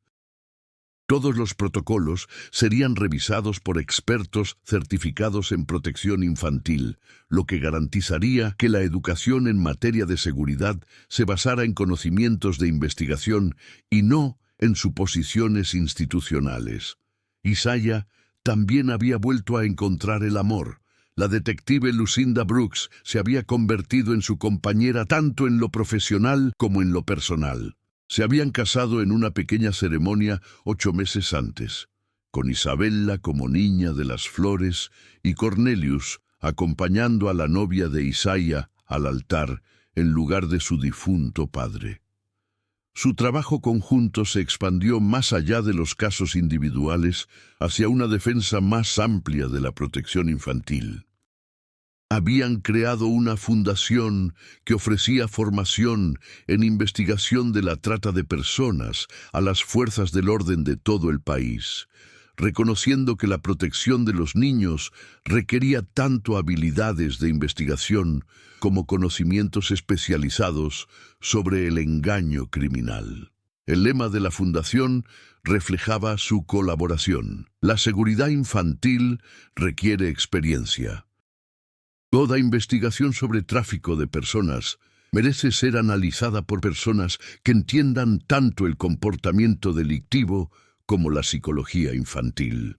Todos los protocolos serían revisados por expertos certificados en protección infantil, lo que garantizaría que la educación en materia de seguridad se basara en conocimientos de investigación y no en suposiciones institucionales. Isaiah también había vuelto a encontrar el amor. La detective Lucinda Brooks se había convertido en su compañera tanto en lo profesional como en lo personal. Se habían casado en una pequeña ceremonia 8 meses antes, con Isabella como niña de las flores y Cornelius acompañando a la novia de Isaiah al altar en lugar de su difunto padre. Su trabajo conjunto se expandió más allá de los casos individuales hacia una defensa más amplia de la protección infantil. Habían creado una fundación que ofrecía formación en investigación de la trata de personas a las fuerzas del orden de todo el país, reconociendo que la protección de los niños requería tanto habilidades de investigación como conocimientos especializados sobre el engaño criminal. El lema de la fundación reflejaba su colaboración. La seguridad infantil requiere experiencia. Toda investigación sobre tráfico de personas merece ser analizada por personas que entiendan tanto el comportamiento delictivo como la psicología infantil.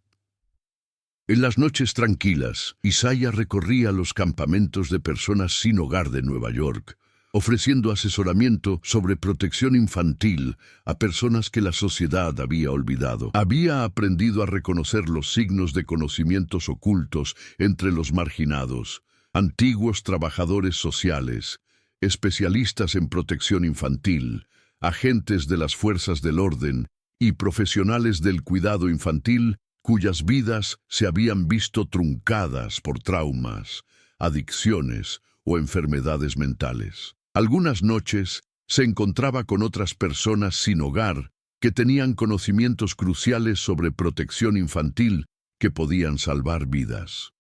En las noches tranquilas, Isaiah recorría los campamentos de personas sin hogar de Nueva York, ofreciendo asesoramiento sobre protección infantil a personas que la sociedad había olvidado. Había aprendido a reconocer los signos de conocimientos ocultos entre los marginados, antiguos trabajadores sociales, especialistas en protección infantil, agentes de las fuerzas del orden y profesionales del cuidado infantil cuyas vidas se habían visto truncadas por traumas, adicciones o enfermedades mentales. Algunas noches se encontraba con otras personas sin hogar que tenían conocimientos cruciales sobre protección infantil que podían salvar vidas.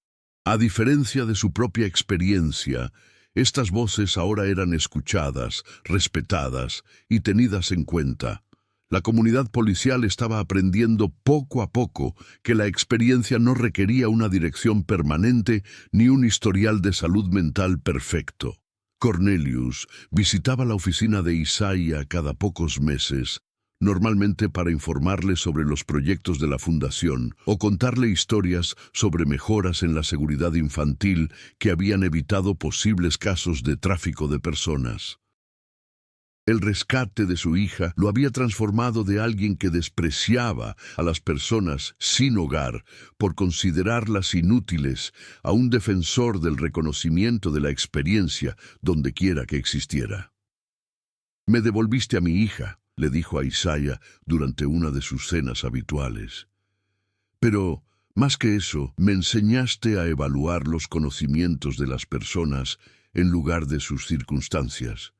A diferencia de su propia experiencia, estas voces ahora eran escuchadas, respetadas y tenidas en cuenta. La comunidad policial estaba aprendiendo poco a poco que la experiencia no requería una dirección permanente ni un historial de salud mental perfecto. Cornelius visitaba la oficina de Isaiah cada pocos meses, normalmente para informarle sobre los proyectos de la fundación o contarle historias sobre mejoras en la seguridad infantil que habían evitado posibles casos de tráfico de personas. El rescate de su hija lo había transformado de alguien que despreciaba a las personas sin hogar por considerarlas inútiles a un defensor del reconocimiento de la experiencia donde quiera que existiera. «Me devolviste a mi hija», le dijo a Isaiah durante una de sus cenas habituales. «Pero, más que eso, me enseñaste a evaluar los conocimientos de las personas en lugar de sus circunstancias.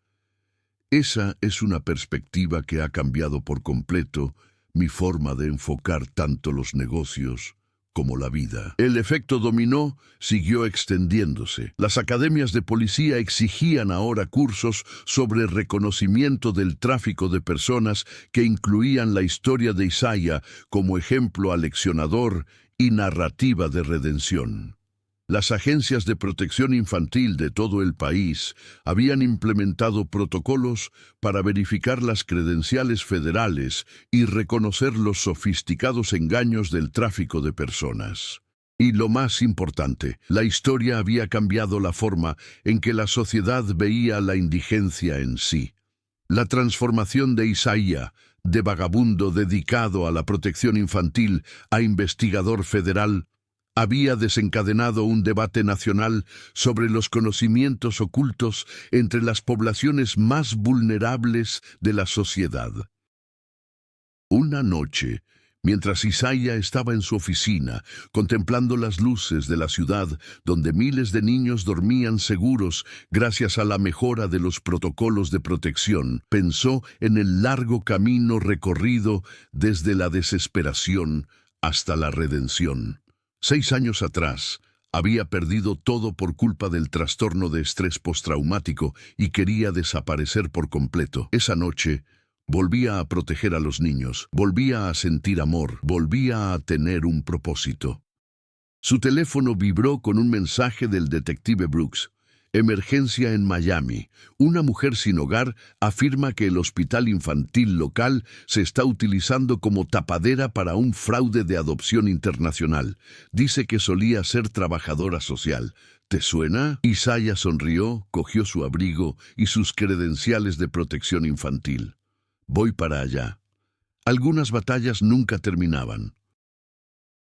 Esa es una perspectiva que ha cambiado por completo mi forma de enfocar tanto los negocios como la vida». El efecto dominó siguió extendiéndose. Las academias de policía exigían ahora cursos sobre reconocimiento del tráfico de personas que incluían la historia de Isaiah como ejemplo aleccionador y narrativa de redención. Las agencias de protección infantil de todo el país habían implementado protocolos para verificar las credenciales federales y reconocer los sofisticados engaños del tráfico de personas. Y lo más importante, la historia había cambiado la forma en que la sociedad veía la indigencia en sí. La transformación de Isaiah, de vagabundo dedicado a la protección infantil a investigador federal, había desencadenado un debate nacional sobre los conocimientos ocultos entre las poblaciones más vulnerables de la sociedad. Una noche, mientras Isaiah estaba en su oficina, contemplando las luces de la ciudad donde miles de niños dormían seguros gracias a la mejora de los protocolos de protección, pensó en el largo camino recorrido desde la desesperación hasta la redención. 6 años atrás, había perdido todo por culpa del trastorno de estrés postraumático y quería desaparecer por completo. Esa noche, volvía a proteger a los niños, volvía a sentir amor, volvía a tener un propósito. Su teléfono vibró con un mensaje del detective Brooks. Emergencia en Miami. Una mujer sin hogar afirma que el hospital infantil local se está utilizando como tapadera para un fraude de adopción internacional. Dice que solía ser trabajadora social. ¿Te suena? Isaiah sonrió, cogió su abrigo y sus credenciales de protección infantil. Voy para allá. Algunas batallas nunca terminaban.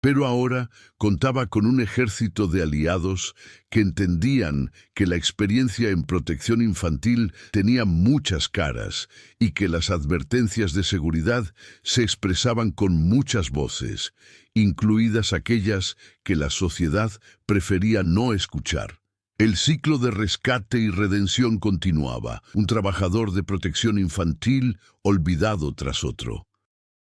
Pero ahora contaba con un ejército de aliados que entendían que la experiencia en protección infantil tenía muchas caras y que las advertencias de seguridad se expresaban con muchas voces, incluidas aquellas que la sociedad prefería no escuchar. El ciclo de rescate y redención continuaba, un trabajador de protección infantil olvidado tras otro.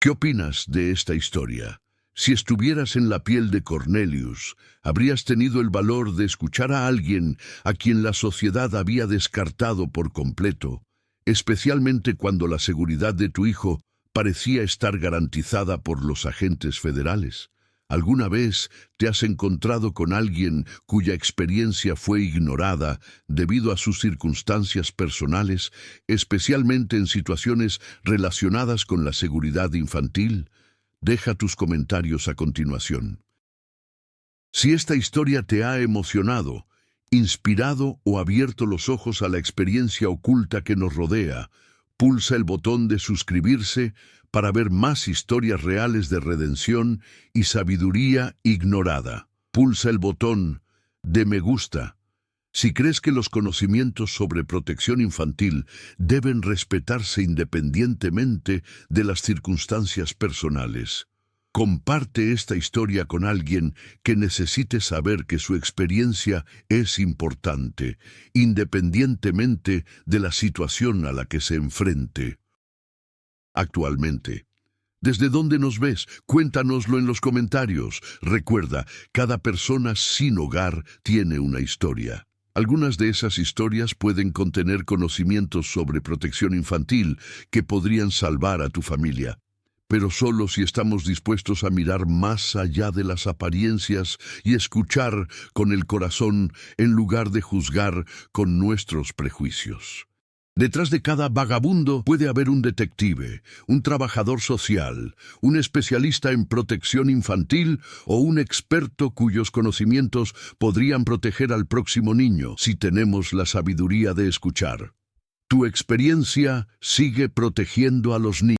¿Qué opinas de esta historia? Si estuvieras en la piel de Cornelius, habrías tenido el valor de escuchar a alguien a quien la sociedad había descartado por completo, especialmente cuando la seguridad de tu hijo parecía estar garantizada por los agentes federales. ¿Alguna vez te has encontrado con alguien cuya experiencia fue ignorada debido a sus circunstancias personales, especialmente en situaciones relacionadas con la seguridad infantil? Deja tus comentarios a continuación. Si esta historia te ha emocionado, inspirado o abierto los ojos a la experiencia oculta que nos rodea, pulsa el botón de suscribirse para ver más historias reales de redención y sabiduría ignorada. Pulsa el botón de me gusta si crees que los conocimientos sobre protección infantil deben respetarse independientemente de las circunstancias personales. Comparte esta historia con alguien que necesite saber que su experiencia es importante, independientemente de la situación a la que se enfrente. Actualmente, ¿desde dónde nos ves? Cuéntanoslo en los comentarios. Recuerda, cada persona sin hogar tiene una historia. Algunas de esas historias pueden contener conocimientos sobre protección infantil que podrían salvar a tu familia, pero solo si estamos dispuestos a mirar más allá de las apariencias y escuchar con el corazón en lugar de juzgar con nuestros prejuicios. Detrás de cada vagabundo puede haber un detective, un trabajador social, un especialista en protección infantil o un experto cuyos conocimientos podrían proteger al próximo niño si tenemos la sabiduría de escuchar. Tu experiencia sigue protegiendo a los niños.